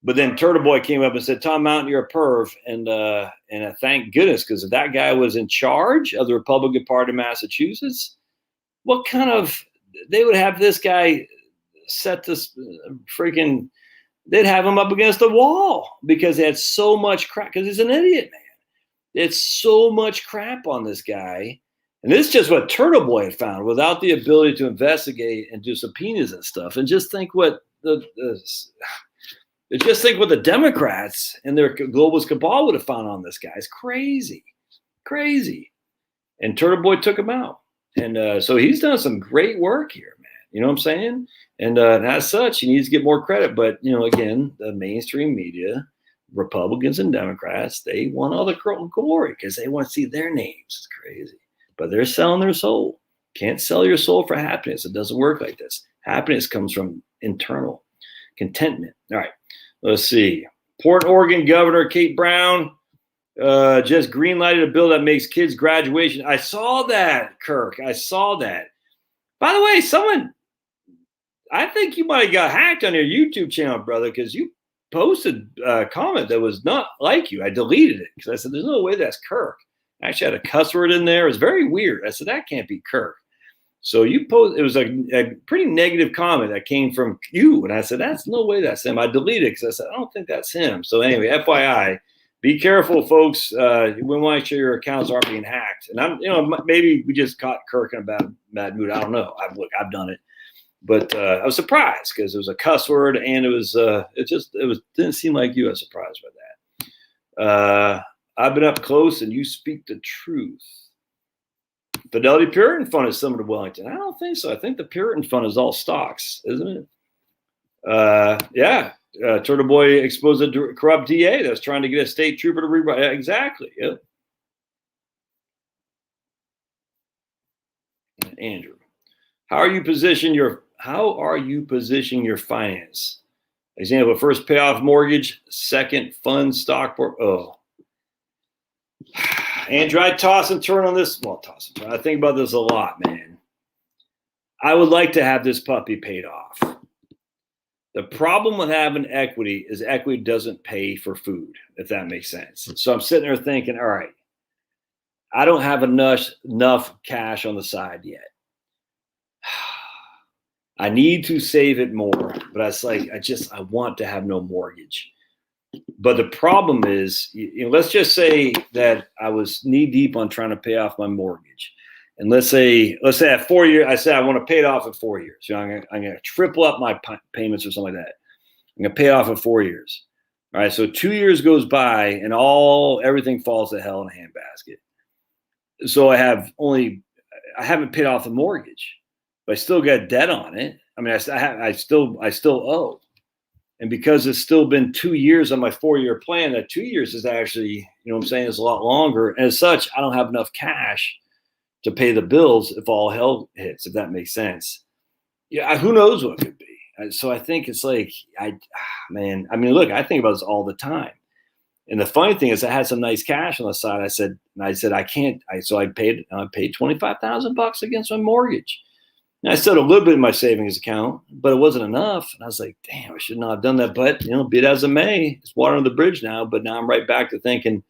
But then Turtle Boy came up and said, Tom Mountain, you're a perv. And thank goodness, because if that guy was in charge of the Republican Party of Massachusetts, what kind of – they would have this guy set this freaking – they'd have him up against the wall because they had so much crap – because he's an idiot, man. It's so much crap on this guy. And this is just what Turtle Boy had found without the ability to investigate and do subpoenas and stuff. And just think what just think what the Democrats and their globalist cabal would have found on this guy. It's crazy. And Turtle Boy took him out. And so he's done some great work here, man. You know what I'm saying? And as such, he needs to get more credit. But, again, the mainstream media, Republicans and Democrats, they want all the glory because they want to see their names. It's crazy. But they're selling their soul. Can't sell your soul for happiness. It doesn't work like this. Happiness comes from internal contentment. All right. Let's see. Portland, Oregon Governor Kate Brown just green-lighted a bill that makes kids' graduation. I saw that, Kirk. I saw that. By the way, I think you might have got hacked on your YouTube channel, brother, because you posted a comment that was not like you. I deleted it because I said, there's no way that's Kirk. I actually had a cuss word in there. It was very weird. I said, that can't be Kirk. So it was a pretty negative comment that came from you. And I said, that's no way that's him. I deleted it because I said, I don't think that's him. So anyway, FYI, be careful, folks. We want to make sure your accounts aren't being hacked. And maybe we just caught Kirk in a bad mood. I don't know. I've done it. But I was surprised because it was a cuss word and it didn't seem like you. I was surprised by that. I've been up close and you speak the truth. Fidelity Puritan Fund is similar to Wellington. I don't think so. I think the Puritan Fund is all stocks, isn't it? Yeah. Turtle Boy exposed a corrupt DA that's trying to get a state trooper to rewrite. Yeah, exactly. Yep. Andrew, how are you positioning your finance? Example: first pay off mortgage, second fund stock. Andrew, I toss and turn on this. Well, toss and turn. I think about this a lot, man. I would like to have this puppy paid off. The problem with having equity is equity doesn't pay for food, if that makes sense. So I'm sitting there thinking, all right, I don't have enough cash on the side yet. I need to save it more, but I want to have no mortgage. But the problem is, let's just say that I was knee deep on trying to pay off my mortgage. And let's say at 4 years, I said I want to pay it off in 4 years. I'm going to triple up my payments or something like that. I'm going to pay it off in 4 years. All right, so 2 years goes by and everything falls to hell in a handbasket. So I haven't paid off the mortgage, but I still got debt on it. I mean, I still owe. And because it's still been 2 years on my 4-year plan, that 2 years is actually, is a lot longer. And as such, I don't have enough cash to pay the bills if all hell hits, if that makes sense. Yeah, who knows what it could be. So I think it's like, look, I think about this all the time. And the funny thing is I had some nice cash on the side. I said, I can't. So I paid $25,000 against my mortgage. And I still had a little bit in my savings account, but it wasn't enough. And I was like, damn, I should not have done that. But, be it as it may, it's water on the bridge now. But now I'm right back to thinking,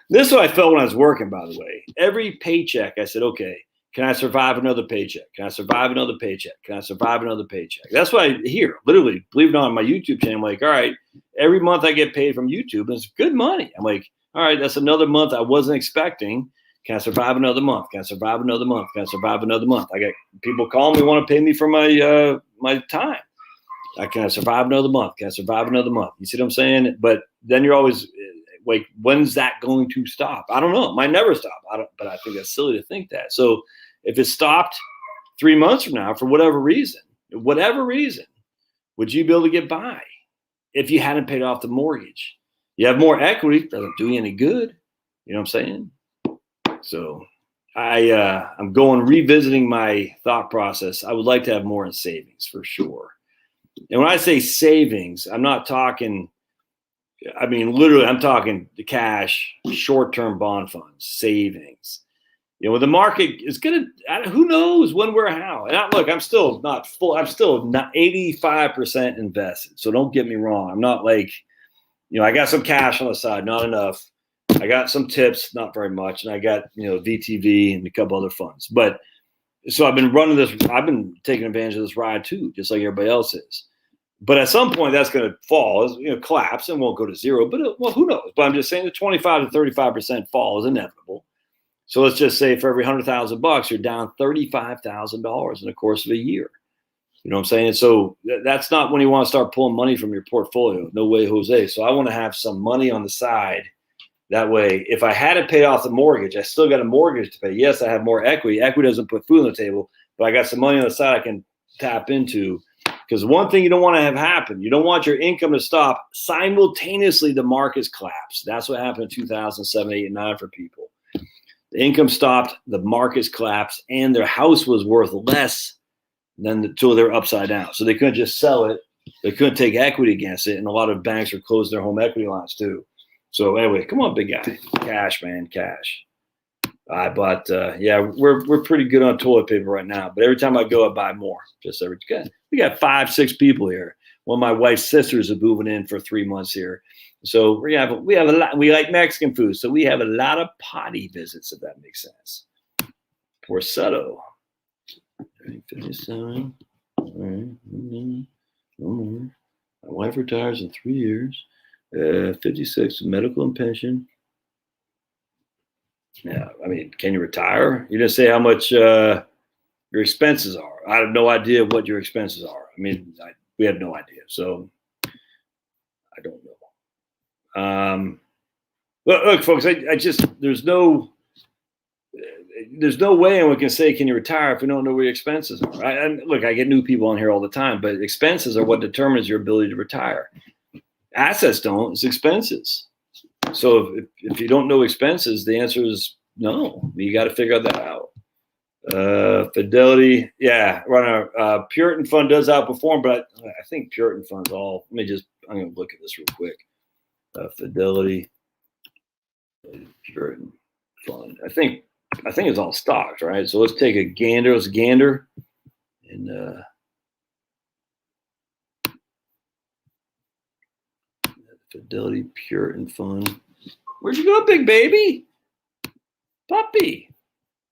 this is what I felt when I was working, by the way. Every paycheck, I said, okay, can I survive another paycheck? Can I survive another paycheck? Can I survive another paycheck? That's what I hear, literally, believe it or not, on my YouTube channel. I'm like, all right, every month I get paid from YouTube, and it's good money. I'm like, all right, that's another month I wasn't expecting. Can I survive another month? Can I survive another month? Can I survive another month? I got people calling me, want to pay me for my my time. Can I survive another month? Can I survive another month? You see what I'm saying? But then you're always like, when's that going to stop? I don't know. It might never stop. But I think that's silly to think that. So if it stopped 3 months from now, for whatever reason, would you be able to get by if you hadn't paid off the mortgage? You have more equity, doesn't do you any good. You know what I'm saying? So I'm revisiting my thought process. I would like to have more in savings for sure. And when I say savings, I'm not talking, literally, I'm talking the cash, short-term bond funds, savings. The market is going to, who knows when, where, how. And I'm still not full. I'm still not 85% invested. So don't get me wrong. I'm not like, I got some cash on the side, not enough. I got some tips, not very much. And I got, VTV and a couple other funds. But so I've been taking advantage of this ride too, just like everybody else is. But at some point that's going to fall, collapse and won't go to zero. But who knows? But I'm just saying the 25 to 35% fall is inevitable. So let's just say for every $100,000, you're down $35,000 in the course of a year. You know what I'm saying? So that's not when you want to start pulling money from your portfolio. No way, Jose. So I want to have some money on the side. That way, if I hadn't paid off the mortgage, I still got a mortgage to pay. Yes, I have more equity. Equity doesn't put food on the table, but I got some money on the side I can tap into. Because one thing you don't want to have happen, you don't want your income to stop. Simultaneously, the markets collapse. That's what happened in 2007, 8, and 9 for people. The income stopped, the markets collapsed, and their house was worth less than until they're upside down. So they couldn't just sell it. They couldn't take equity against it. And a lot of banks are closing their home equity lines too. So anyway, come on, big guy. Cash, man, cash. But we're pretty good on toilet paper right now. But every time I go, I buy more. We got 5, 6 people here. One of my wife's sisters is moving in for 3 months here. So we have a lot. We like Mexican food, so we have a lot of potty visits, if that makes sense. Porcetto. 57. All right. My wife retires in 3 years. 56, medical and pension. Yeah, can you retire? You didn't say how much your expenses are. I have no idea what your expenses are. We have no idea. So I don't know. Look, folks, there's no way anyone can say, can you retire if we don't know where your expenses are? I get new people on here all the time, but expenses are what determines your ability to retire. Assets don't, it's expenses. So if you don't know expenses, the answer is no. You got to figure that out. Fidelity, Puritan fund does outperform, but I think Puritan funds I'm going to look at this real quick. Fidelity, Puritan fund. I think it's all stocks, right? So let's take a gander. Let's gander. And Fidelity Puritan fund. Where'd you go, big baby? Puppy.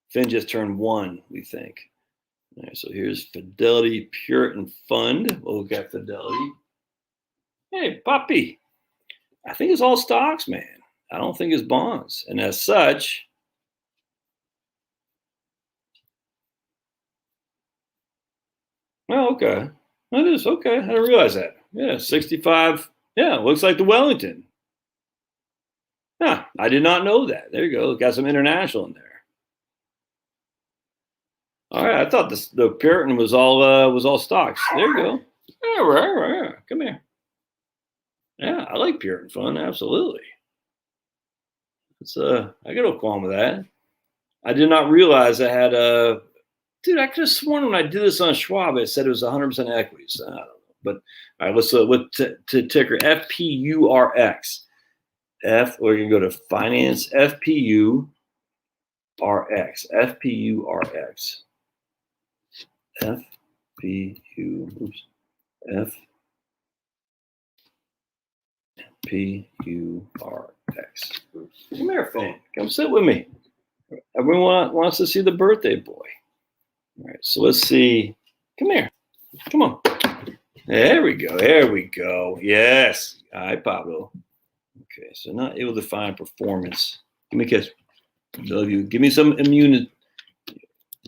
Finn just turned 1, we think. All right, so here's Fidelity Puritan Fund. We'll look at Fidelity. Hey, puppy. I think it's all stocks, man. I don't think it's bonds. And as such, oh, okay. That is okay. I didn't realize that. Yeah, 65. Yeah, looks like the Wellington. Huh, I did not know that. There you go. Got some international in there. All right, I thought the Puritan was all stocks. There you go. Yeah, right. Come here. Yeah, I like Puritan Fund. Absolutely. It's I got no qualm with that. I did not realize I had dude. I could have sworn when I did this on Schwab, it said it was 100% equities. I don't know, but all right, let's with to ticker FPURX. We're gonna go to finance FPURX. FPURX. FPURX. Come here, fan. Come sit with me. Everyone wants to see the birthday boy. All right, so let's see. Come here. Come on. There we go. There we go. Yes. Hi, Pablo. Okay, so not able to find performance. Give me a kiss. Love you. Give me some immunity.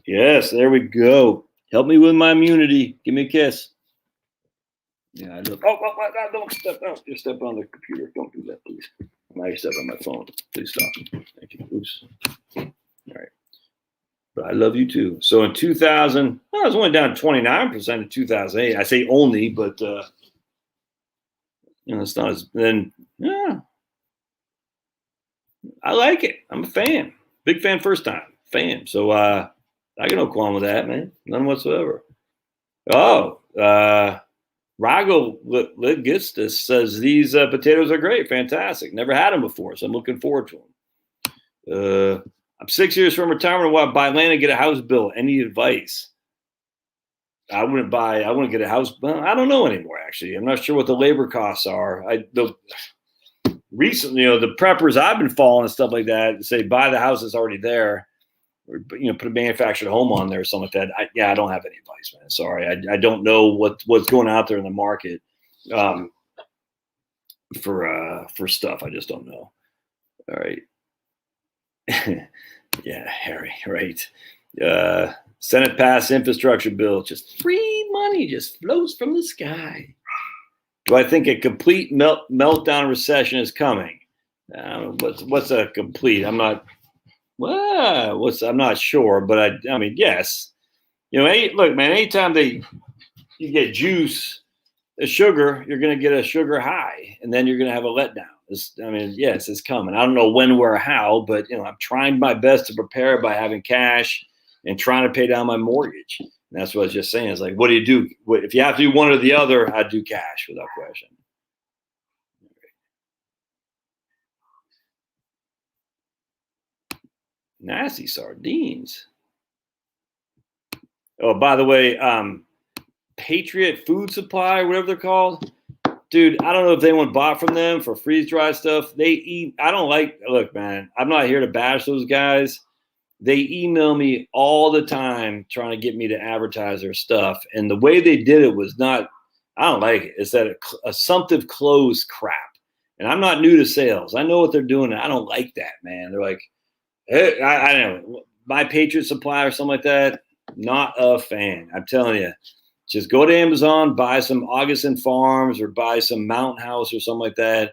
Yes, there we go. Help me with my immunity. Give me a kiss. Yeah, I love. Oh, don't step out. You're stepping on the computer. Don't do that, please. Now you step on my phone. Please stop. Thank you. Oops. All right. But I love you too. So in 2000, I was only down 29% in 2008. I say only, but it's not as then. Yeah, I like it. I'm a fan. Big fan first time. Fan. So I got no qualm with that, man. None whatsoever. Oh, Rago Ligistus says these potatoes are great. Fantastic. Never had them before, so I'm looking forward to them. I'm 6 years from retirement. I want to buy land and get a house built. Any advice? I wouldn't get a house. Well, I don't know anymore, actually. I'm not sure what the labor costs are. Recently, the preppers I've been following and stuff like that say buy the house that's already there, or put a manufactured home on there or something like that. I don't have any advice, man. Sorry, I don't know what's going out there in the market for stuff. I just don't know. All right. Yeah, Harry. Right. Senate passed infrastructure bill. Just free money just flows from the sky. Do I think a complete meltdown recession is coming? What's a complete? I'm not. I'm not sure, but I mean, yes. Look, man. Anytime you get juice, sugar, you're going to get a sugar high, and then you're going to have a letdown. Yes, it's coming. I don't know when, where, how, but I'm trying my best to prepare by having cash and trying to pay down my mortgage. And that's what I was just saying. It's like, what do you do? If you have to do one or the other, I'd do cash without question. Nasty sardines. Oh, by the way, Patriot Food Supply, whatever they're called. Dude, I don't know if anyone bought from them for freeze-dried stuff. They eat. I don't like. Look, man, I'm not here to bash those guys. They email me all the time trying to get me to advertise their stuff, and the way they did it was not. I don't like it. It's that assumptive close crap. And I'm not new to sales. I know what they're doing. I don't like that, man. They're like, hey, I don't know, buy Patriot Supply or something like that. Not a fan. I'm telling you. Just go to Amazon, buy some Augustin Farms or buy some Mountain House or something like that.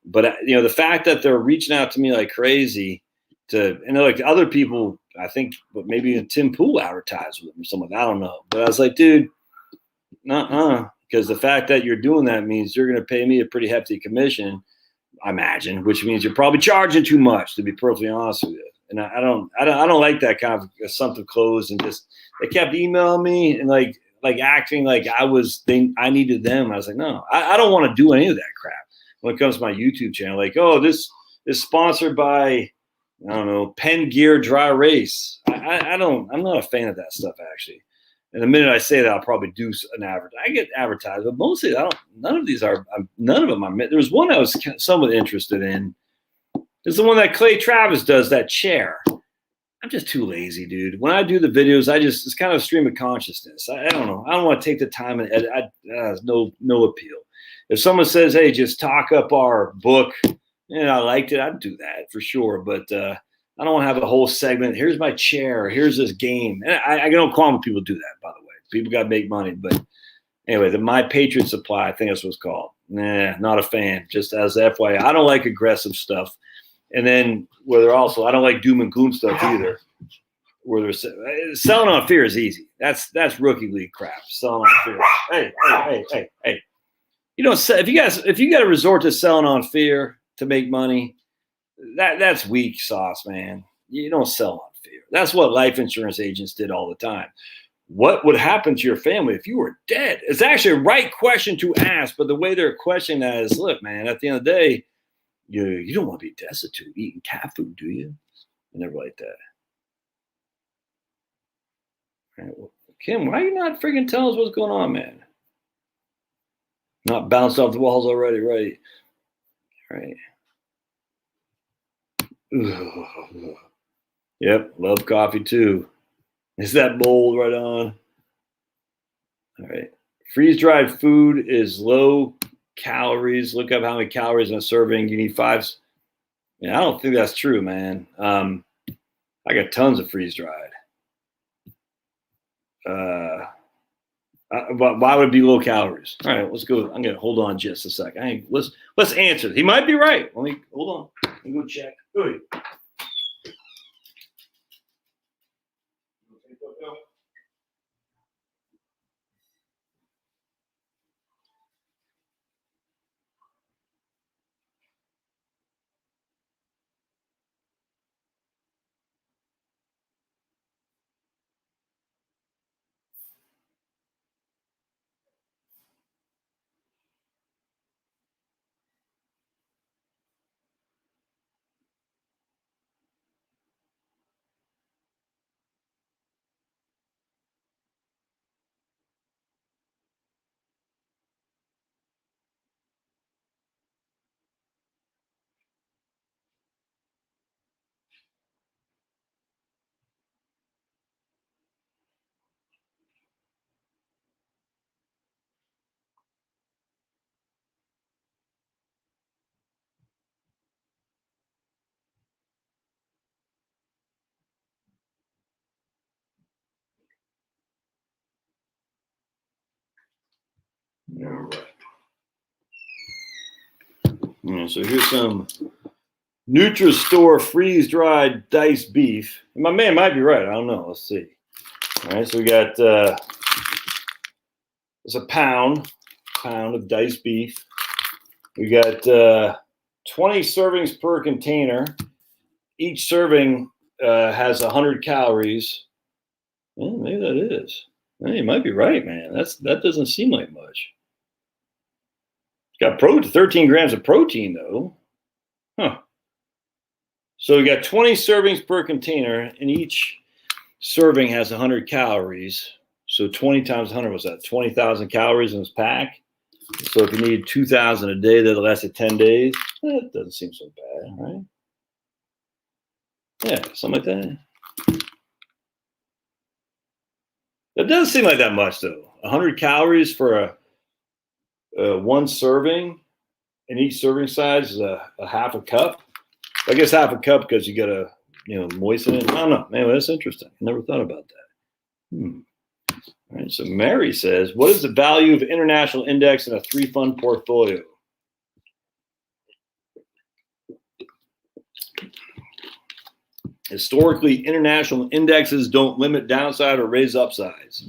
But the fact that they're reaching out to me like crazy like other people, I think, but maybe Tim Pool advertised with them or something. I don't know. But I was like, dude, because the fact that you're doing that means you're going to pay me a pretty hefty commission, I imagine, which means you're probably charging too much, to be perfectly honest with you. And I don't like that kind of assumptive close. And just they kept emailing me and like acting like I needed them. I was like, no, I don't want to do any of that crap when it comes to my YouTube channel. Like, oh, this is sponsored by, I don't know, Penn Gear Dry Race. I'm not a fan of that stuff, actually. And the minute I say that, I'll probably do an advertisement. I get advertised, but mostly none of them are. There was one I was somewhat interested in. It's the one that Clay Travis does, that chair. I'm just too lazy, dude. When I do the videos, it's kind of a stream of consciousness. I don't know. I don't want to take the time and edit. No appeal. If someone says, "Hey, just talk up our book," and I liked it, I'd do that for sure. But I don't want to have a whole segment. Here's my chair. Here's this game. And I don't call when people do that, by the way. People got to make money. But anyway, the My Patriot Supply, I think that's what it's called. Nah, not a fan. Just as FYI, I don't like aggressive stuff. And then I don't like doom and gloom stuff either. Where they're selling on fear is easy. That's rookie league crap. Selling on fear. Hey. You don't say if you got to resort to selling on fear to make money, that's weak sauce, man. You don't sell on fear. That's what life insurance agents did all the time. What would happen to your family if you were dead? It's actually a right question to ask, but the way they're questioning that is, look, man, at the end of the day, you don't want to be destitute eating cat food, do you? I never like that. All right, well, Kim, why are you not freaking telling us what's going on, man? Not bounced off the walls already, right? Right. Ugh. Yep, love coffee too. Is that mold right on? All right. Freeze-dried food is low calories. Look up how many calories in a serving. You need 5. Yeah, I don't think that's true, man. I got tons of freeze-dried. But why would it be low calories? All right, let's go. I'm gonna hold on just a second. Let's answer. He might be right. Let me hold on. Let me go check. Good. All right. Yeah, so here's some Nutri-Store freeze-dried diced beef. And my man might be right. I don't know. Let's see. All right, so we got it's a pound of diced beef. We got 20 servings per container. Each serving has 100 calories. Well, maybe that is. Hey, you might be right, man. That doesn't seem like much. It's got 13 grams of protein, though. Huh. So we got 20 servings per container, and each serving has 100 calories. So 20 times 100 was that 20,000 calories in this pack. So if you need 2,000 a day, that'll last you 10 days. That doesn't seem so bad, right? Yeah, something like that. It doesn't seem like that much, though. 100 calories for a one serving, and each serving size is a half a cup. I guess half a cup because you got to, moisten it. I don't know. Anyway, that's interesting. I never thought about that. All right. So Mary says, what is the value of international index in a 3-fund portfolio? Historically, international indexes don't limit downside or raise upsides.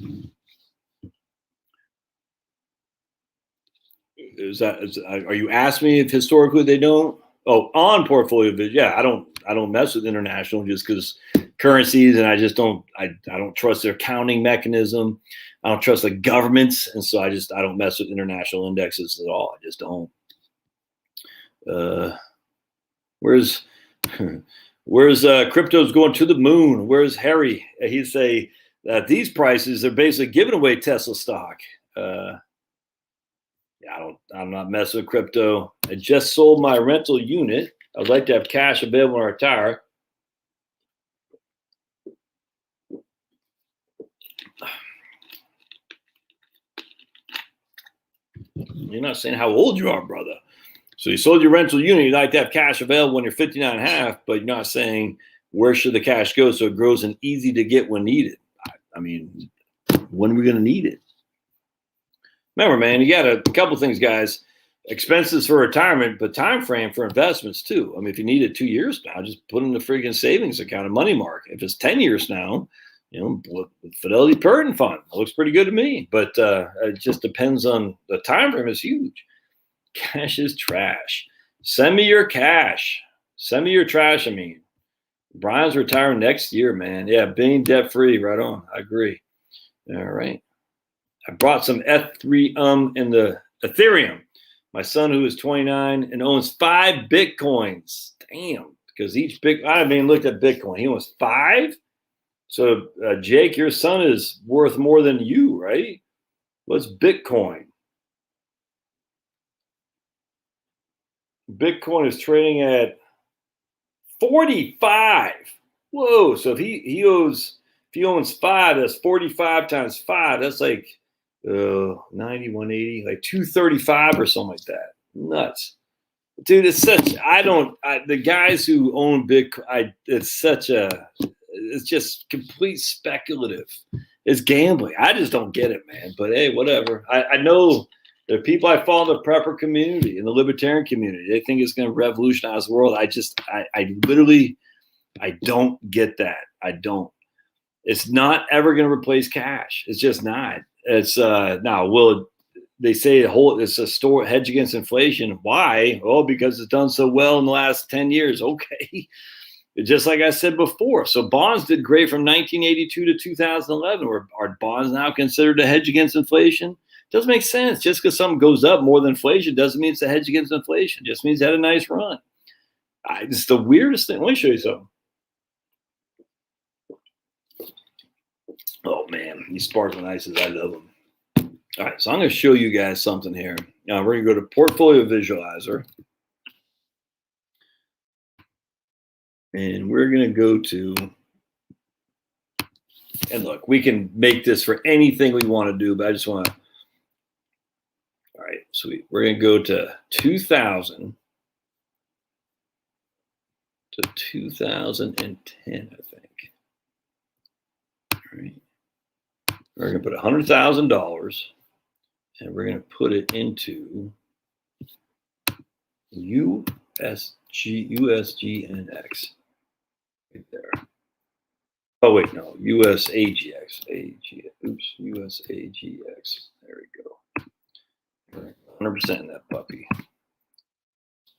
Are you asking me if historically they don't? Oh, on portfolio vision, yeah, I don't mess with international just because currencies, and I don't trust their counting mechanism. I don't trust the governments, and so I don't mess with international indexes at all. I just don't. Where's crypto's going to the moon? Where's Harry? He'd say that these prices are basically giving away Tesla stock. I'm not messing with crypto. I just sold my rental unit. I'd like to have cash available when I retire. You're not saying how old you are, brother. So you sold your rental unit. You like to have cash available when you're 59 and a half, but you're not saying where should the cash go so it grows and easy to get when needed. I mean, when are we going to need it? Remember, man, you got a couple things, guys. Expenses for retirement, but time frame for investments too. I mean, if you need it 2 years now, just put in the freaking savings account, a money market. If it's 10 years now, you know, Fidelity Pertin Fund. It looks pretty good to me, but it just depends on the time frame is huge. Cash is trash. Send me your cash. Send me your trash. I mean, Brian's retiring next year, man. Yeah, being debt free. Right on. I agree. All right. I brought some Ethereum in the Ethereum. My son, who is 29 and owns 5 Bitcoins. Damn. Because each I haven't even looked at Bitcoin. He owns 5. So, Jake, your son is worth more than you, right? What's Bitcoin? Bitcoin is trading at 45. Whoa! So if he owns 5, that's 45 times 5. That's like 90, 180, like 235 or something like that. Nuts, dude. It's such. The guys who own Bitcoin. It's just complete speculative. It's gambling. I just don't get it, man. But hey, whatever. I know. There are people I follow in the prepper community, in the libertarian community. They think it's going to revolutionize the world. I literally don't get that. I don't. It's not ever going to replace cash. It's just not. It's they say it's a store hedge against inflation. Why? Oh, because it's done so well in the last 10 years. Okay. Just like I said before. So bonds did great from 1982 to 2011. Are bonds now considered a hedge against inflation? Doesn't make sense. Just because something goes up more than inflation doesn't mean it's a hedge against inflation. It just means it had a nice run. It's the weirdest thing. Let me show you something. Oh, man. These sparkling ices, I love them. All right, so I'm going to show you guys something here. Now, we're going to go to Portfolio Visualizer. And we're going to go to, and look, we can make this for anything we want to do, but I just want to, all right, sweet. We're going to go to 2000 to 2010, I think. All right. We're going to put $100,000 and we're going to put it into USGNX. Right there. Oh, wait, no. USAGX. Oops. USAGX. There we go. 100% in that puppy.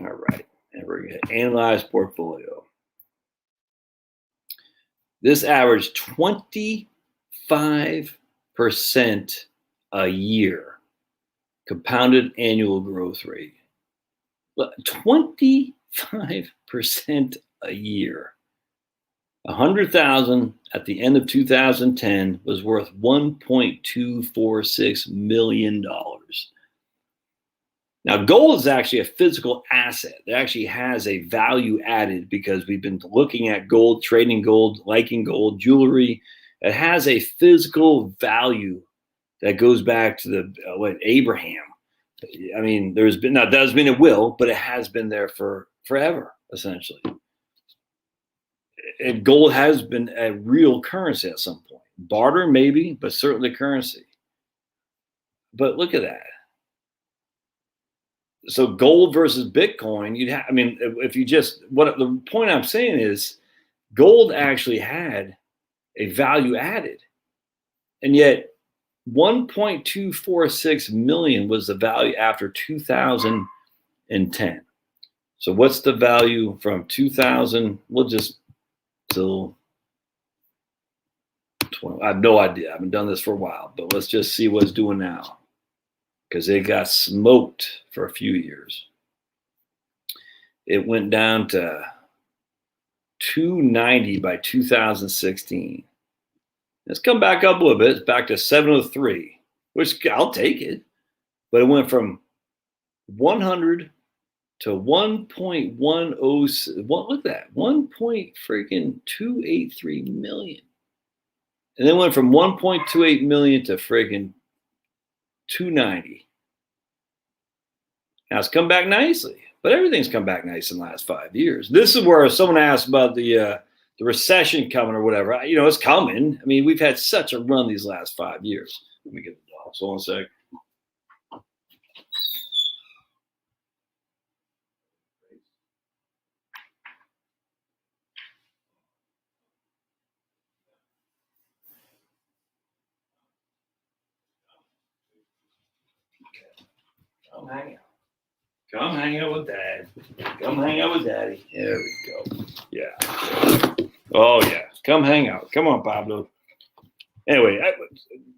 All right. And we're going to analyze portfolio. This averaged 25% a year. Compounded annual growth rate. 25% a year. 100,000 at the end of 2010 was worth $1.246 million. Now, gold is actually a physical asset. It actually has a value added because we've been looking at gold, trading gold, liking gold, jewelry. It has a physical value that goes back to the Abraham. I mean, there's been, now, that doesn't mean it will, but it has been there for forever, essentially. And gold has been a real currency at some point. Barter, maybe, but certainly currency. But look at that. So gold versus Bitcoin, if you just, what the point I'm saying is gold actually had a value added. And yet 1.246 million was the value after 2010. So what's the value from 2000? We'll just till 20. I have no idea. I haven't done this for a while, but let's just see what it's doing now, because it got smoked for a few years. It went down to 290 by 2016. It's come back up a little bit. It's back to 703, which I'll take it. But it went from 100 to 1.10. What? Look at that, 1.283 million, and then went from 1.28 million to friggin' 290. Now it's come back nicely, but everything's come back nice in the last 5 years. This is where someone asked about the recession coming or whatever. You know, it's coming. I mean, we've had such a run these last 5 years. Let me get the dogs. Hold on a sec. Come hang out. Come hang out with Dad. Come hang out with Daddy. There we go. Yeah. Oh, yeah. Come hang out. Come on, Pablo. Anyway,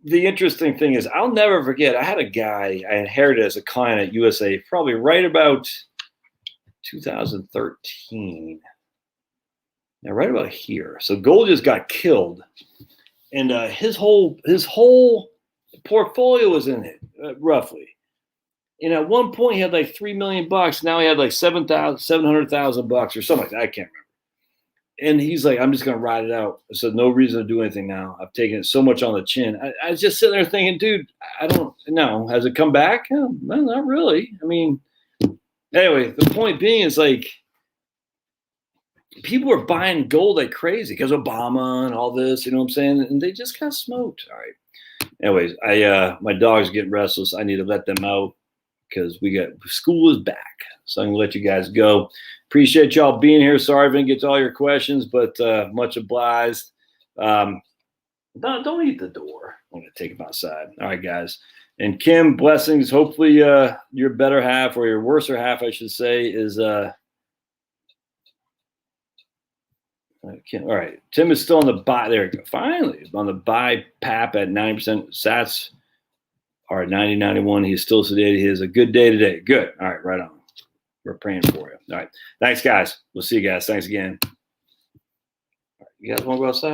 the interesting thing is I'll never forget. I had a guy I inherited as a client at USA probably right about 2013. Now, right about here. So gold just got killed. And his whole portfolio was in it, roughly. And at one point he had like $3 million. Now he had like $700,000 or something like that. I can't remember. And he's like, I'm just gonna ride it out. I said, no reason to do anything now. I've taken it so much on the chin. I was just sitting there thinking, dude, I don't know. Has it come back? Well, not really. I mean, anyway, the point being is like people are buying gold like crazy because Obama and all this, you know what I'm saying? And they just got smoked. All right. Anyways, my dog's getting restless. I need to let them out, because school is back. So I'm gonna let you guys go. Appreciate y'all being here. Sorry I didn't get to all your questions, but much obliged. Don't eat the door. I'm gonna take them outside. All right, guys. And Kim, blessings. Hopefully your better half, or your worser half, I should say, is Kim. All right. Tim is still on the buy. There we go. Finally, on the buy PAP at 9%. Sats are at 90.91. He's still sedated. He has a good day today. Good. All right, right on. We're praying for you. All right. Thanks, guys. We'll see you guys. Thanks again. All right. You guys want to go outside?